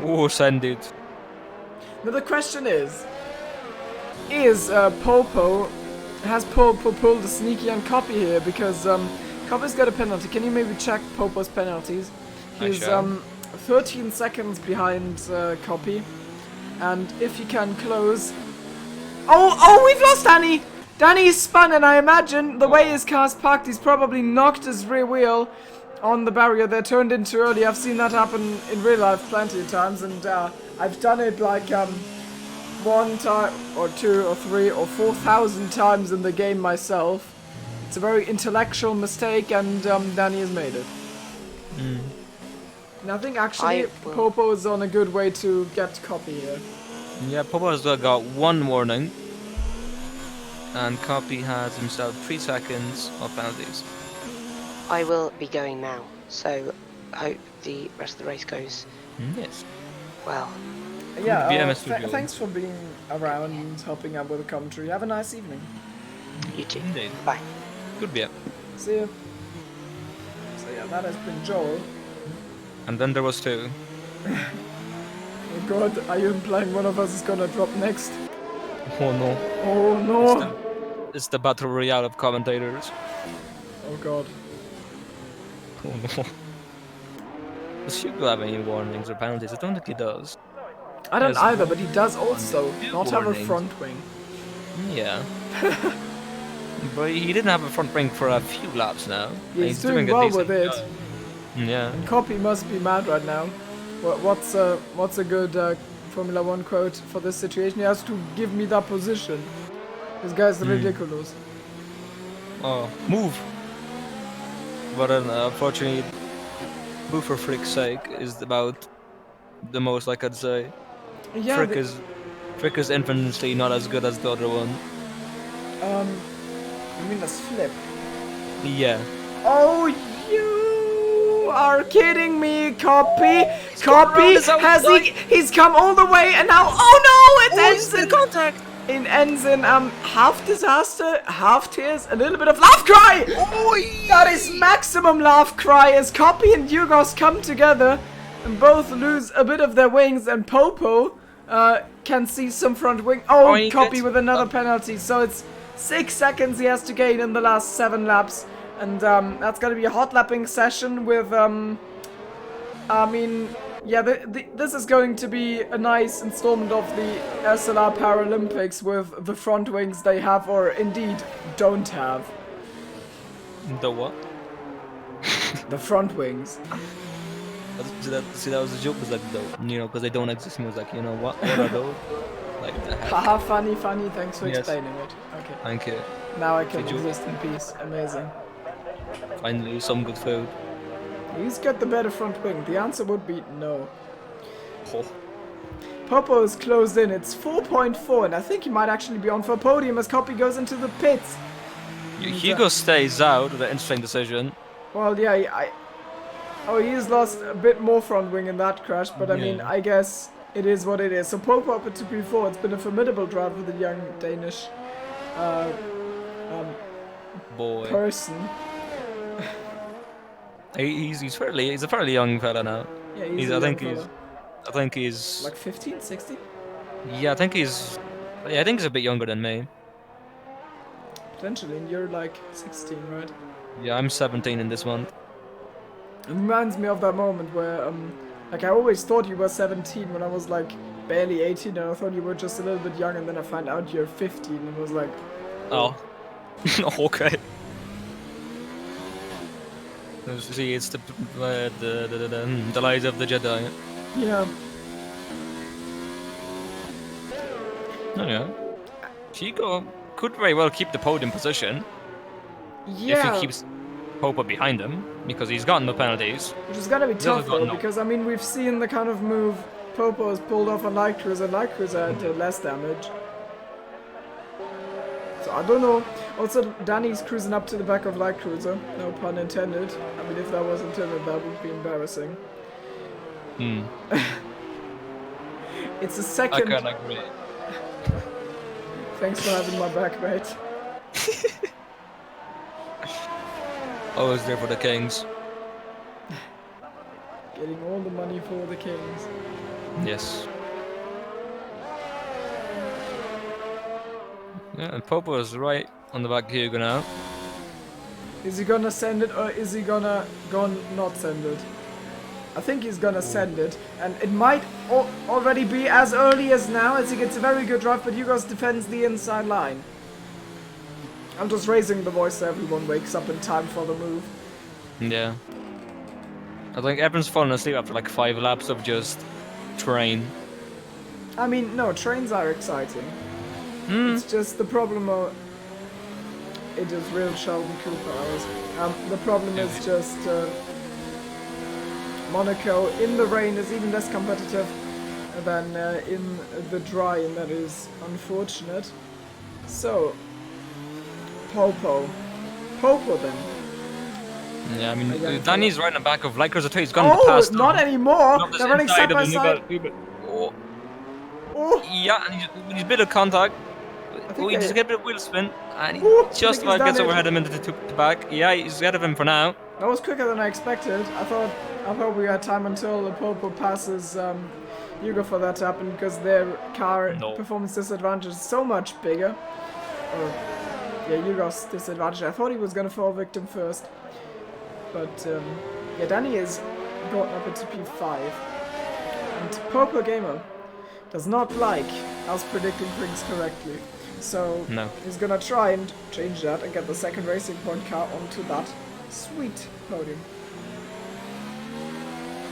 Oh, send it. Now the question is Popo, has Popo pulled a sneaky on Copy here? Because Copy's got a penalty. Can you maybe check Popo's penalties? I He's shall. 13 seconds behind Copy. And if he can close... Oh, we've lost Danny! Danny's spun, and I imagine the way his car's parked, he's probably knocked his rear wheel on the barrier there, turned in too early. I've seen that happen in real life plenty of times, and I've done it like 1 time or 2 or 3 or 4,000 times in the game myself. It's a very intellectual mistake, and Danny has made it. And I think actually I will- Popo is on a good way to get Copy here. Yeah, Popo has got 1 warning. And Copy has himself 3 seconds of penalties. I will be going now, so I hope the rest of the race goes Yes. well. Yeah, BMS studio. thanks for being around and helping out with the commentary. Have a nice evening. You too. Indeed. Bye. Good be. See you. So yeah, that has been Joel. And then there was 2. Oh god, are you implying one of us is gonna drop next? Oh no. Oh no! It's the battle royale of commentators. Oh god. Oh no. Does Hugo have any warnings or penalties? I don't think he does. I don't Yes, either, but he does also two not have a warnings. front wing. Yeah. But he didn't have a front wing for a few laps now. and He's doing a well decent with it. job. Yeah. Copy must be mad right now. What's a good Formula 1 quote for this situation? He has to give me that position. This guy's ridiculous. Oh, move! But unfortunately, move for Frick's sake is about the most I could say. Yeah, Frick is infinitely not as good as the other one. you mean this flip? Yeah. Oh, you are kidding me, Copy! Copy has he's come all the way and now oh no, it ends in contact. It ends in half disaster, half tears, a little bit of laugh cry. That is maximum laugh cry as Copy and Yugos come together and both lose a bit of their wings, and Popo can see some front wing. Oh, he Copy gets- with another penalty, so it's 6 seconds he has to gain in the last 7 laps. And that's gonna be a hot lapping session with I mean Yeah, this is going to be a nice installment of the SLR Paralympics with the front wings they have or indeed don't have. The what? The front wings. See, that was a joke. Was like, you know, because they don't exist. And it was like, you know what? What are those? Like the heck? Haha, funny. Thanks for Yes. explaining it. Okay. Thank you. Now I can Did you- exist in peace. Amazing. Finally, some good food. Who's got the better front wing? The answer would be no. Oh. Popo is closed in. It's 4.4, and I think he might actually be on for a podium as Copy goes into the pits. Hugo stays out with an interesting decision. Well, yeah, Oh, he's lost a bit more front wing in that crash, but I mean, I guess it is what it is. So Popo up to P4. It's been a formidable drive with the young Danish Boy. person. He's a fairly young fella now. Yeah, I think he's like 15, 16? yeah, I think he's a bit younger than me. Potentially, and you're like 16, right? Yeah, I'm 17 in this month. It reminds me of that moment where, like I always thought you were 17 when I was like barely 18 and I thought you were just a little bit young and then I find out you're 15 and was like... Oh. Okay. See, it's the lies of the Jedi. Yeah. Oh yeah. Chico could very well keep the podium position if he keeps Popo behind him, because he's gotten the penalties. Which is gonna be tough got though, no. because I mean we've seen the kind of move Popo has pulled off on Light Cruiser did less damage. So I don't know. Also, Danny's cruising up to the back of Light Cruiser, no pun intended. I mean, if that was intended, that would be embarrassing. It's a I second... can't agree. Thanks for having my back, mate. Always there for the Kings. Getting all the money for the Kings. Yes. Yeah, and Popo is right on the back of Hugo now. Is he gonna send it or is he gonna not send it? I think he's gonna send it, and it might already be as early as now, as he gets a very good drive, but Hugo's defends the inside line. I'm just raising the voice so everyone wakes up in time for the move. Yeah. I think everyone's fallen asleep after like 5 laps of just train. I mean, no, trains are exciting. It's just the problem of... It is real Sheldon Cooper hours. The problem is just... Monaco in the rain is even less competitive than in the dry, and that is unfortunate. So, Popo then. Yeah, I mean, Again, Danny's right in the back of Light Cruiser 2. He's gone past them. Not anymore! Not this They're running inside side by of the side. Oh. Oh, Yeah, and he's a bit of contact. think He just I- get a bit of wheel spin, and he Ooh, I just think he's about gets done it. overhead him into the back. Yeah, he's ahead of him for now. that was quicker than I expected. I thought we had time until the Popo passes Hugo for that to happen, because their car performance disadvantage is so much bigger. Or, yeah, Hugo's disadvantage. I thought he was gonna fall victim first. But, yeah, Danny is brought up into P5. And Popo Gamer does not like us predicting things correctly. So, No. he's gonna try and change that and get the second Racing Point car onto that sweet podium.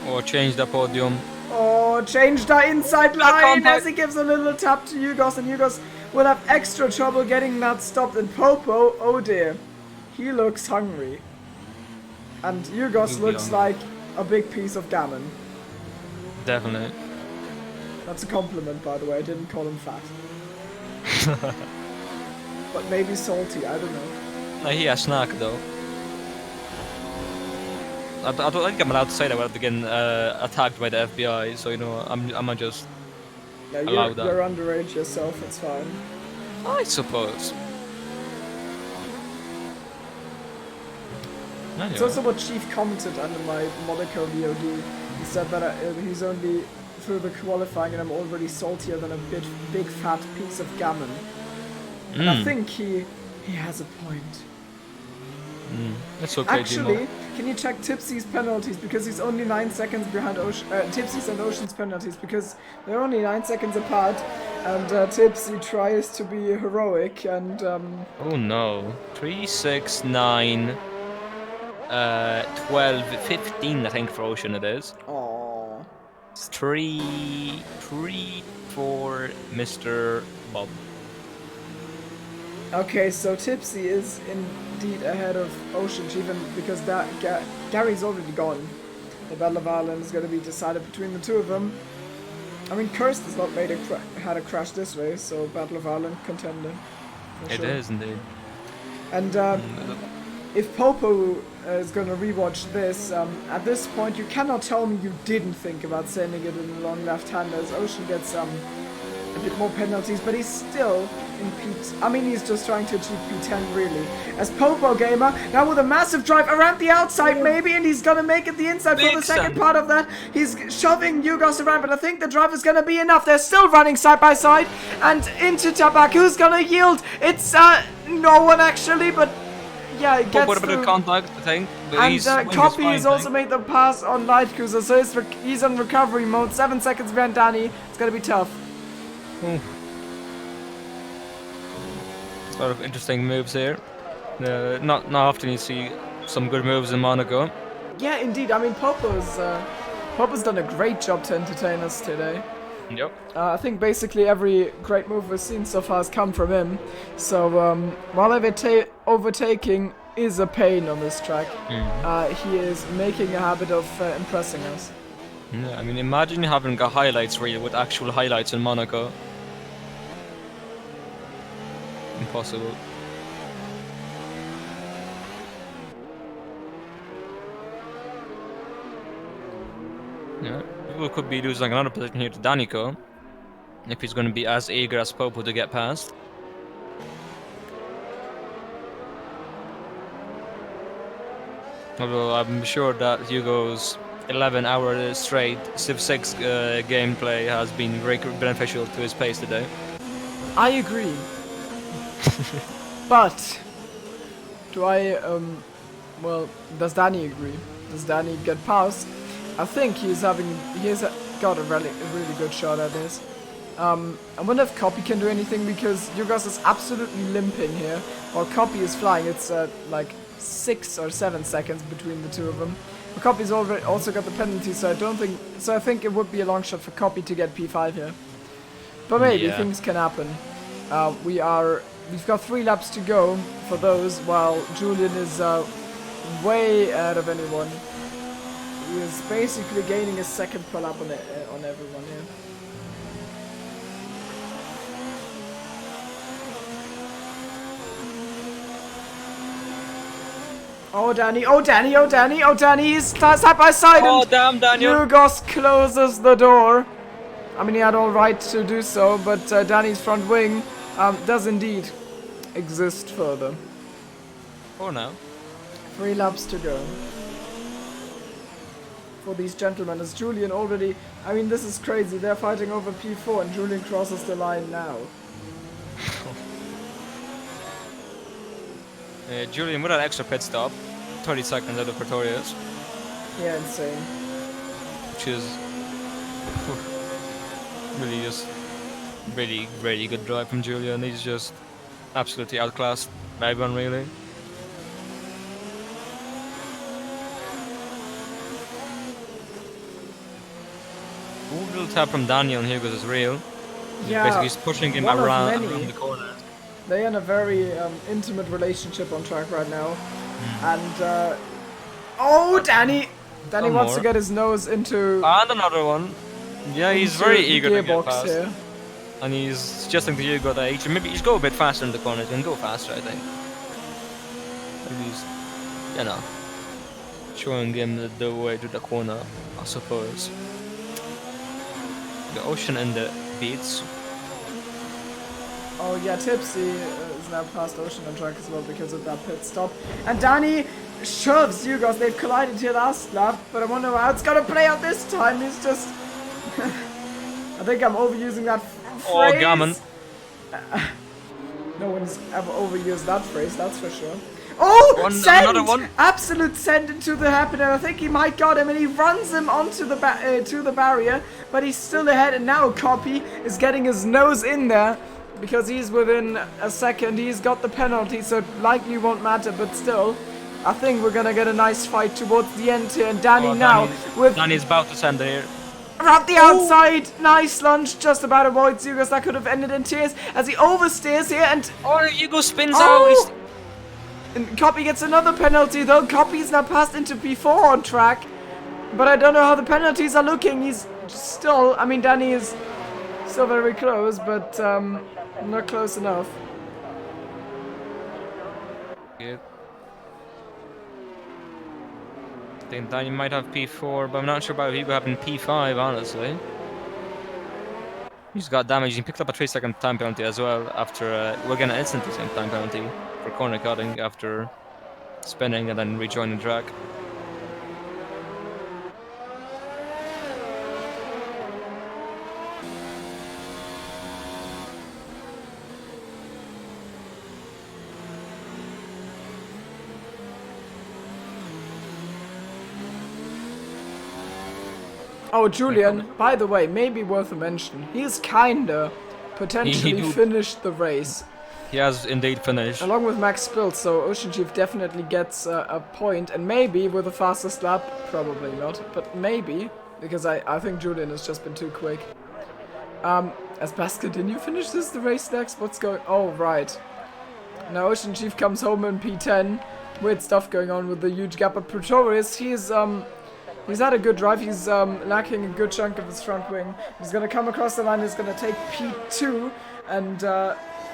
Or change the podium. Oh, change the inside line contact. as he gives a little tap to Yugos, and Yugos will have extra trouble getting that stopped. And Popo, oh dear, he looks hungry. And Yugos He'll be looks hungry. like a big piece of gammon. Definitely. That's a compliment, by the way. I didn't call him fat. But maybe salty, I don't know. No, he has snack though. I don't think I'm allowed to say that without getting attacked by the FBI. So you know, I'm not just. Yeah, Allow that. you're underage yourself, it's fine. I suppose. It's Anyway. also what Chief commented under my Monaco VOD. He said that he's only through the qualifying and I'm already saltier than a big fat piece of gammon. And I think he has a point. That's okay, Actually, Gino. Can you check Tipsy's penalties, because he's only 9 seconds behind Tipsy's and Ocean's penalties, because they're only 9 seconds apart, and Tipsy tries to be heroic, and Oh no. 3, 6, 9, 12, 15 I think for Ocean it is. aww. It's 3, 4, Mr. Bob. Okay, so Tipsy is indeed ahead of Ocean, even because Gary's already gone. The Battle of Ireland is going to be decided between the two of them. I mean, Kirst has not had a crash this race, so Battle of Ireland contender. It is indeed. And if Popo is going to rewatch this, at this point you cannot tell me you didn't think about sending it in the long left-hander, as Ocean gets a bit more penalties, but he's still in P... I mean, he's just trying to achieve P10, really. As Popo Gamer, now with a massive drive around the outside, maybe, and he's gonna make it the inside for the second part of that. He's shoving Yugos around, but I think the drive is gonna be enough. They're still running side by side, and into Tabak. Who's gonna yield? It's, no one actually, but... Yeah, it gets a bit of contact, I think. But and Copy has also made the pass on Light Cruiser, so he's on recovery mode. 7 seconds behind Danny. It's gonna be tough. Ooh. A lot of interesting moves here. Not often you see some good moves in Monaco. Yeah, indeed. I mean, Popo's done a great job to entertain us today. Yep. I think basically every great move we've seen so far has come from him. So while overtaking is a pain on this track, he is making a habit of impressing us. Yeah, I mean, imagine having a highlights reel with actual highlights in Monaco. Impossible. Yeah, people could be losing another position here to Danico if he's going to be as eager as Popo to get past. Although I'm sure that Hugo's 11-hour straight Civ 6 gameplay has been very beneficial to his pace today. I agree. But do I well, does Danny agree? Does Danny get past? I think he's got a really good shot at this. I wonder if Copy can do anything, because Yugos is absolutely limping here, while Copy is flying. It's like 6 or 7 seconds between the two of them. But Copy's also got the penalty, so I think it would be a long shot for Copy to get P5 here. But maybe things can happen. We've got 3 laps to go for those, while Julian is way ahead of anyone. He is basically gaining a second per lap on everyone here. Oh Danny, oh Danny, oh Danny, oh Danny, he's side by side. Oh and damn, Daniel! Yugos closes the door. I mean, he had all right to do so, but Danny's front wing does indeed exist further. For now. 3 laps to go for these gentlemen, as Julian already... I mean, this is crazy. They're fighting over P4 and Julian crosses the line now. Julian with an extra pit stop, 30 seconds out of Pretorius. Yeah, insane. Which is really just really good drive from Julian. He's just absolutely outclassed by everyone, really. Ooh, little tap from Daniel and Hugo is real. Yeah, Basically, he's pushing him around the corner. They're in a very intimate relationship on track right now. And, oh, Danny! Danny wants to get his nose into... And another one. Yeah, he's very eager to get past. Here. And he's suggesting to Hugo that he should maybe just go a bit faster in the corners and go faster, I think. At least, you know, showing him the way to the corner, I suppose. The Ocean and the beats. Oh yeah, Tipsy is now past Ocean on track as well because of that pit stop. And Danny shoves Yugos. They've collided here last lap, but I wonder how it's gonna play out this time. He's just... I think I'm overusing that phrase. Oh, gammon. No one's ever overused that phrase, that's for sure. Oh, send! Another one. Absolute send into the happening. I think he might got him, and he runs him onto the to the barrier, but he's still ahead. And now Copy is getting his nose in there because he's within a second. He's got the penalty, so it likely won't matter. But still, I think we're gonna get a nice fight towards the end here. And Danny now with Danny's about to send it here. around the outside. Nice lunge, just about avoids Yugos. That could have ended in tears as he oversteers here and. Oh, Hugo spins Oh! out. And Copy gets another penalty though. Copy's now passed into P4 on track. But I don't know how the penalties are looking. He's still, I mean, Danny is still very close, but not close enough. Yeah. I think Danny might have P4, but I'm not sure about Hugo having P5, honestly. He's got damage. He picked up a 3-second time penalty as well after we're gonna instantly same time penalty for corner cutting after spinning and then rejoining the track. Oh, Julian, by the way, maybe worth a mention. He's kinda potentially finished the race. He has indeed finished. Along with Max Spilt, so Ocean Chief definitely gets a point, and maybe with the fastest lap, probably not, but maybe, because I think Julian has just been too quick. As Basket, didn't you finish the race next? What's going? Oh, right. Now Ocean Chief comes home in P10. Weird stuff going on with the huge gap, but Pretorius, he's had a good drive. He's lacking a good chunk of his front wing. He's going to come across the line. He's going to take P2. And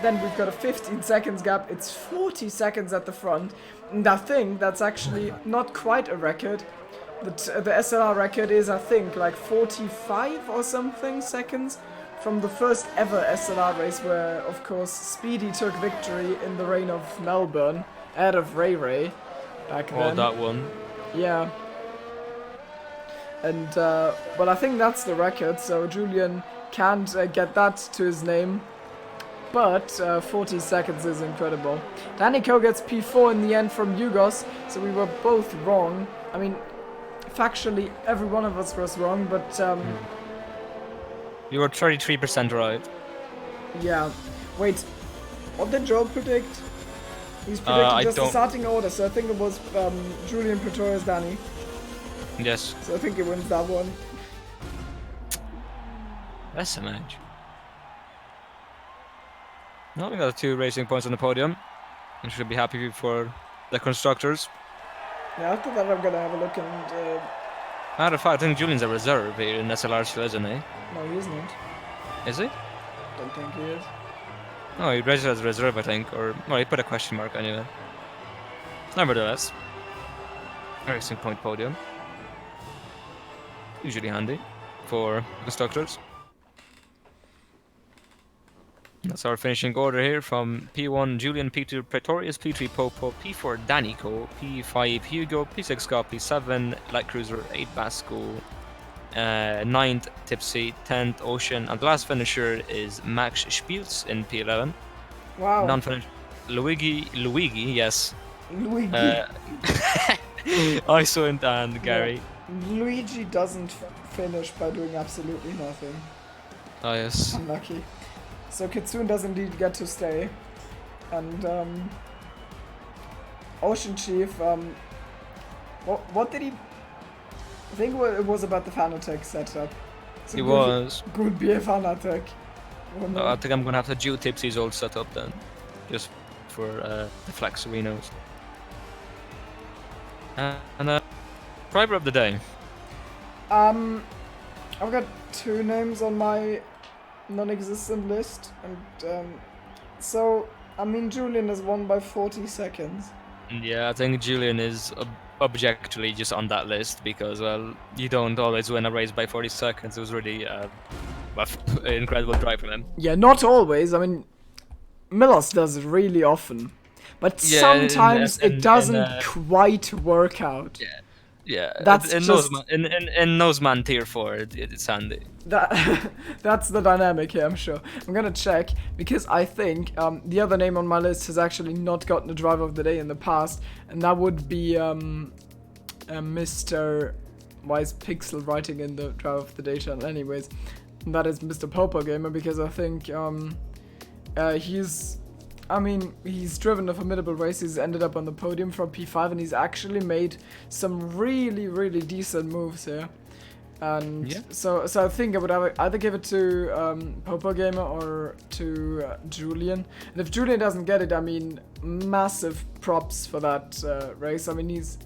then we've got a 15 seconds gap. It's 40 seconds at the front. And I think that's actually not quite a record. The SLR record is, I think, like 45 or something seconds from the first ever SLR race where, of course, Speedy took victory in the rain of Melbourne out of Ray Ray back then. Oh, that one. Yeah. And, but I think that's the record, so Julian can't get that to his name. But 40 seconds is incredible. Danny Ko gets P4 in the end from Yugos, so we were both wrong. I mean, factually, every one of us was wrong, but... You were 33% right. Yeah. Wait, what did Joel predict? He's predicted just the starting order, so I think it was Julian, Pretorius, Danny. Yes. So I think he wins that one. That's a match. Now we got 2 racing points on the podium. I should be happy for the constructors. Yeah, after that I'm gonna have a look and... Matter of fact, I think Julian's a reserve here in SLR still, isn't he? No, he isn't. Is he? Don't think he is. No, he registered as a reserve, I think. Or, well, he put a question mark anyway. Nevertheless. Racing point podium. Usually handy for constructors. That's our finishing order here from P1 Julian, P2 Pretorius, P3 Popo, P4 Danico, P5 Hugo, P6 Scott, P7 Light Cruiser, 8 Basco, 9th Tipsy, 10th Ocean, and the last finisher is Max Spiels in P11. Wow. Non-finished Luigi, yes. Luigi. Iceland and Gary. Yeah. Luigi doesn't finish by doing absolutely nothing. Oh yes. Unlucky. So Kitsune does indeed get to stay. And Ocean Chief, what did he... I think it was about the Fanatec setup. So It was. Could be a Fanatec. I think I'm gonna have to do Tipsy's old setup then. Just for the flex arenas. And driver of the day. I've got 2 names on my non-existent list, and so I mean Julian has won by 40 seconds. Yeah, I think Julian is objectively just on that list because, well, you don't always win a race by 40 seconds. It was really an incredible drive from him. Yeah, not always. I mean, Milos does it really often, but Yeah, sometimes it doesn't quite work out. Yeah. Yeah, That's in just- in Noseman tier 4, it's handy. That's the dynamic here, I'm sure. I'm gonna check, because I think the other name on my list has actually not gotten a driver of the day in the past, and that would be Mr. Why is Pixel writing in the driver of the day channel anyways? And that is Mr. Popo Gamer, because I think he's driven a formidable race. He's ended up on the podium for P5, and he's actually made some really, really decent moves here. And Yeah. so I think I would either give it to Popo Gamer or to Julian. And if Julian doesn't get it, I mean, massive props for that race. I mean, he's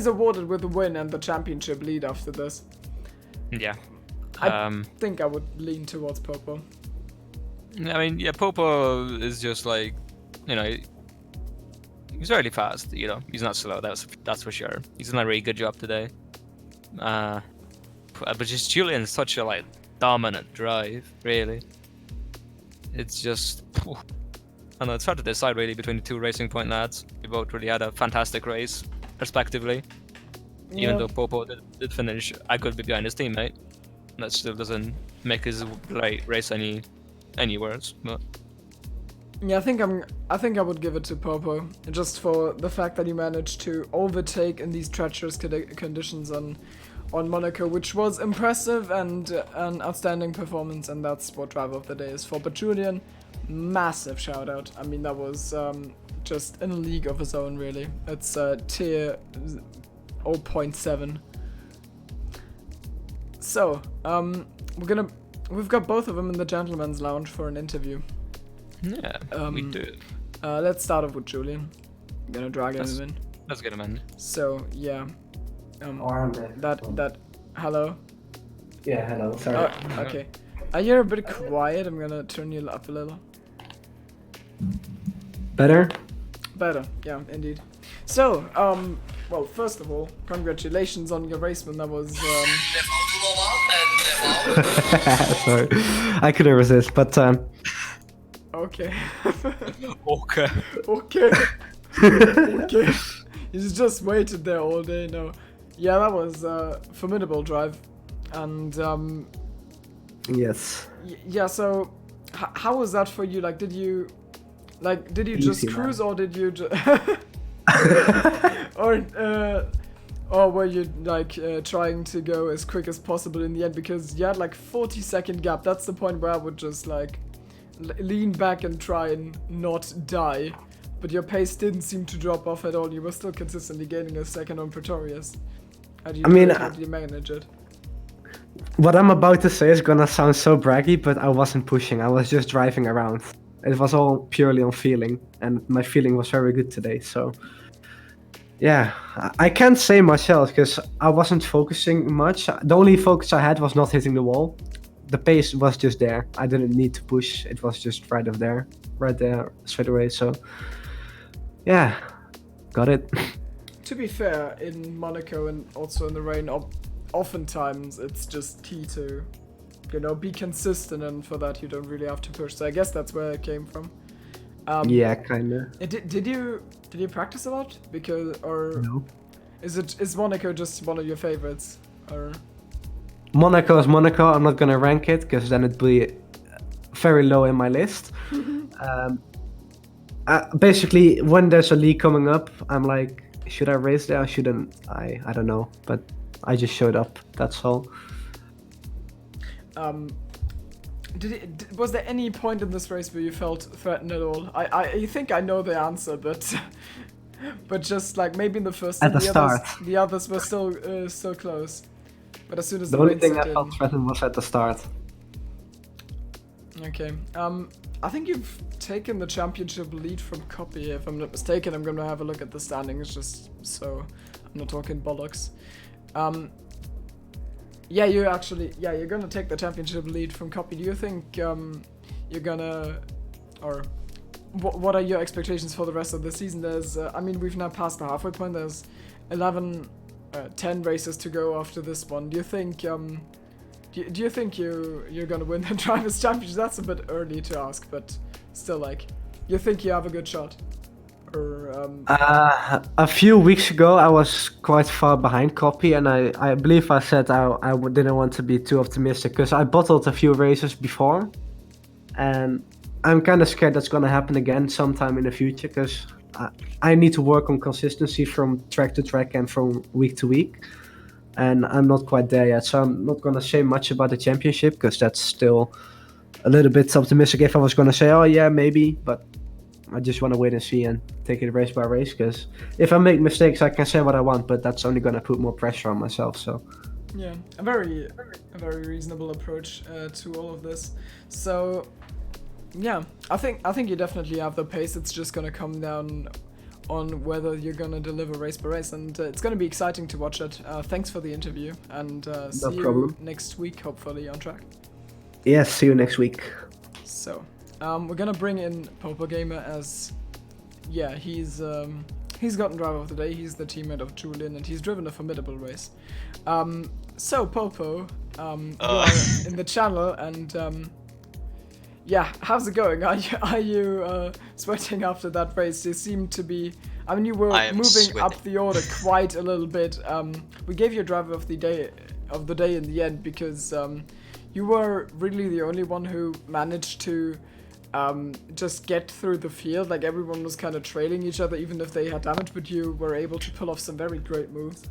awarded with the win and the championship lead after this. Yeah. I think I would lean towards Popo. I mean, yeah, Popo is just like, you know, he's really fast. You know, he's not slow. That's for sure. He's done a really good job today. But just Julian's such a like dominant drive, really. It's just, I know it's hard to decide really between the two Racing Point lads. They both really had a fantastic race, respectively. Even though Popo did finish a good bit behind his teammate, that still doesn't make his race any worse. But Yeah, I think I would give it to Popo, just for the fact that he managed to overtake in these treacherous conditions on Monaco, which was impressive and an outstanding performance, and that's what driver of the day is for. But Julian, massive shout out. I mean, that was just in a league of his own, really. It's tier 0.7. So we've got both of them in the gentleman's lounge for an interview. yeah, we do. Let's start off with Julian. I'm gonna drag him in. Let's get him in. So yeah, Hello. hello. Yeah, hello. Sorry. Oh, okay. You're a bit quiet. I'm gonna turn you up a little. Better? Better, yeah, indeed. So, well, first of all, congratulations on your race, man. That was Sorry. I couldn't resist, but okay. Okay. Okay. Okay. He's just waited there all day. No, yeah, that was a formidable drive, and yes. yeah. So, how was that for you? Like, did you just Easy, cruise, man. or did you or were you like trying to go as quick as possible in the end, because you had like 40-second gap? That's the point where I would just like lean back and try and not die. But your pace didn't seem to drop off at all. You were still consistently gaining a second on Pretorius. How do you manage it? What I'm about to say is gonna sound so braggy, but I wasn't pushing. I was just driving around. It was all purely on feeling, and my feeling was very good today. So, yeah, I can't say much else because I wasn't focusing much. The only focus I had was not hitting the wall. The pace was just there. I didn't need to push. It was just right there straight away. So, yeah, got it. To be fair, in Monaco and also in the rain, oftentimes it's just key to, be consistent, and for that you don't really have to push. So I guess that's where it came from. Yeah, kinda. Did you practice a lot? No. Is Monaco just one of your favorites, or? Monaco is Monaco. I'm not gonna rank it because then it'd be very low in my list. Basically, when there's a league coming up, I'm like, should I race there or shouldn't I? I don't know, but I just showed up. That's all. Was there any point in this race where you felt threatened at all? I think I know the answer, but just like maybe in the first At the start. the others were still close. But as soon as The only rain thing set I felt in- threatened was at the start. Okay. I think you've taken the championship lead from Copy. If I'm not mistaken, I'm gonna have a look at the standings just so I'm not talking bollocks. Yeah, you're gonna take the championship lead from Copy. Do you think you're gonna, or what are your expectations for the rest of the season? There's, we've now passed the halfway point. There's 10 races to go after this one. Do you think do you think you're gonna win the Drivers' Championship? That's a bit early to ask, but still, like, you think you have a good shot? Or A few weeks ago, I was quite far behind Copy, and I believe I said didn't want to be too optimistic because I bottled a few races before, and I'm kind of scared that's gonna happen again sometime in the future because I need to work on consistency from track to track and from week to week, and I'm not quite there yet. So I'm not gonna say much about the championship because that's still a little bit optimistic. If I was gonna say, oh yeah, maybe, but I just want to wait and see and take it race by race. Because if I make mistakes, I can say what I want, but that's only gonna put more pressure on myself. So yeah, a very reasonable approach to all of this. So yeah, I think you definitely have the pace. It's just gonna come down on whether you're gonna deliver race by race, and it's gonna be exciting to watch it. Thanks for the interview, and see you next week, hopefully on track. Yes, see you next week. So we're gonna bring in Popo Gamer as, yeah, he's gotten driver of the day. He's the teammate of Julian, and he's driven a formidable race. So Popo, you are in the channel, and yeah, how's it going? Are you sweating after that race? You seem to be. I mean, you were moving up the order quite a little bit. We gave you driver of the day in the end because you were really the only one who managed to just get through the field. Like, everyone was kind of trailing each other, even if they had damage, but you were able to pull off some very great moves.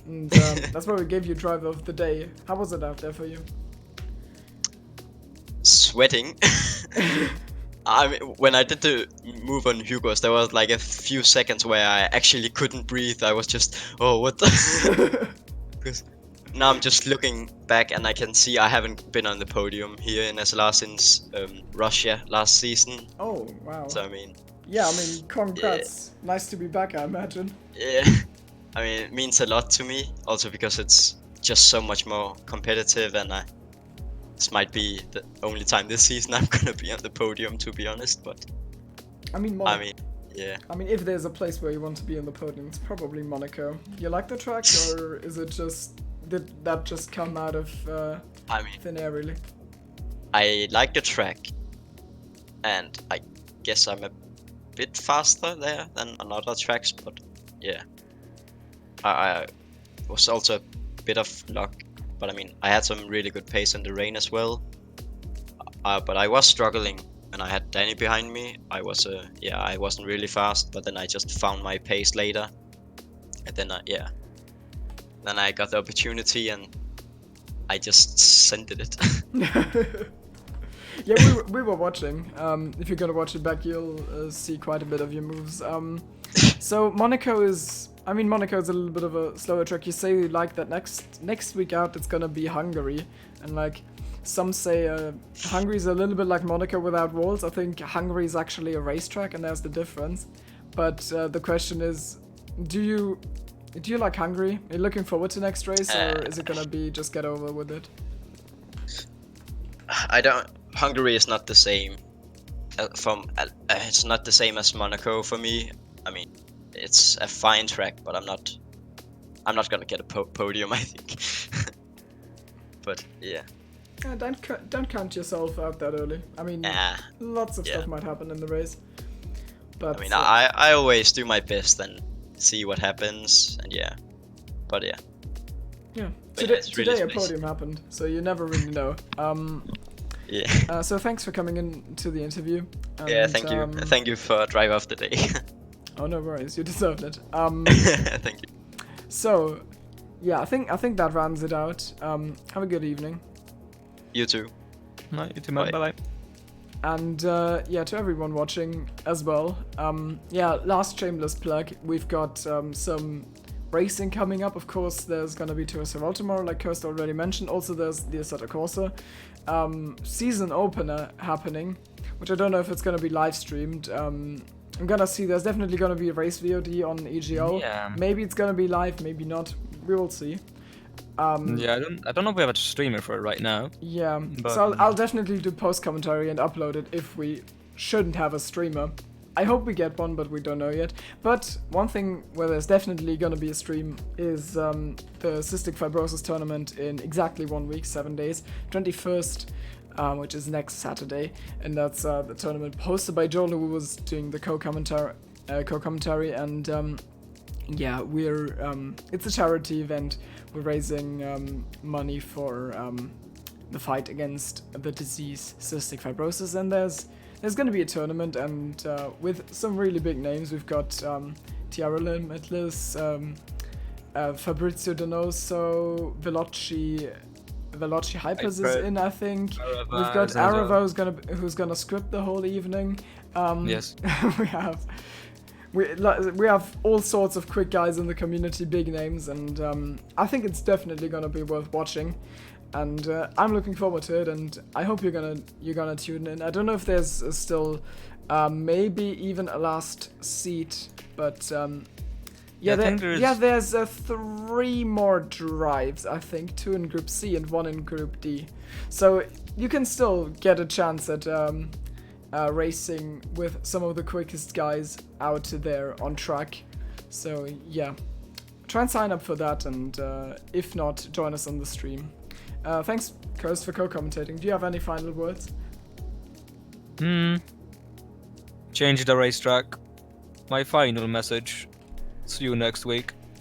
And that's why we gave you driver of the day. How was it out there for you? Sweating. I mean, when I did the move on Hugo's, there was like a few seconds where I actually couldn't breathe. I was just, oh, what the? Because now I'm just looking back and I can see I haven't been on the podium here in SLR since Russia last season. Oh, wow. So I mean, yeah, I mean, congrats. Yeah. Nice to be back, I imagine. Yeah, I mean, it means a lot to me. Also because it's just so much more competitive, and this might be the only time this season I'm gonna be on the podium, to be honest. But I mean, yeah. I mean, if there's a place where you want to be on the podium, it's probably Monaco. You like the track, or is it just did that just come out of thin air, really? I like the track, and I guess I'm a bit faster there than on other tracks. But yeah, I was also a bit of luck. But I mean, I had some really good pace in the rain as well. But I was struggling, and I had Danny behind me. I wasn't really fast, but then I just found my pace later. And then then I got the opportunity, and I just sent it. Yeah, we were watching. If you're gonna watch it back, you'll see quite a bit of your moves. So Monaco is a little bit of a slower track. You say you like that next week out it's gonna be Hungary, and like some say Hungary's a little bit like Monaco without walls. I think Hungary is actually a racetrack, and there's the difference. But the question is, do you like Hungary? Are you looking forward to next race, or is it gonna be just get over with it? Hungary is not the same. It's not the same as Monaco for me. I mean, it's a fine track, but I'm not gonna get a podium, I think. But yeah. Don't count yourself out that early. I mean, lots of stuff might happen in the race. But I mean, I always do my best and see what happens, and yeah. But yeah. Yeah. But today a podium happened, so you never really know. Yeah. So thanks for coming in to the interview. And, yeah, thank you. Thank you for driver of the day. Oh, no worries, you deserved it. Thank you. So, yeah, I think that rounds it out. Have a good evening. You too. No, you too, man. Bye. And yeah, to everyone watching as well. Yeah, last shameless plug. We've got some racing coming up. Of course, there's gonna be Tour Serval tomorrow, like Kirst already mentioned. Also, there's the Assetto Corsa season opener happening, which I don't know if it's gonna be live streamed. I'm gonna see. There's definitely gonna be a race VOD on EGO. Yeah. Maybe it's gonna be live, maybe not. We will see. Yeah, I don't know if we have a streamer for it right now. Yeah, but so I'll definitely do post commentary and upload it if we shouldn't have a streamer. I hope we get one, but we don't know yet. But one thing where there's definitely gonna be a stream is the Cystic Fibrosis tournament in exactly 1 week, 7 days, 21st. Which is next Saturday, and that's the tournament hosted by Joel, who was doing the co-commentary co-commentary, and yeah, we're it's a charity event. We're raising money for the fight against the disease cystic fibrosis, and there's going to be a tournament, and with some really big names. We've got Tiara Limitless, Fabrizio Donoso, Veloci Hypers is in, I think. We've got Aravo who's gonna script the whole evening. Yes. we have all sorts of quick guys in the community, big names, and I think it's definitely gonna be worth watching. And I'm looking forward to it, and I hope you're gonna tune in. I don't know if there's still maybe even a last seat, but yeah, there's 3 more drives, I think, 2 in Group C and 1 in Group D. So you can still get a chance at racing with some of the quickest guys out there on track. So yeah, try and sign up for that, and if not, join us on the stream. Thanks, Coast, for co-commentating. Do you have any final words? Change the racetrack. My final message. See you next week.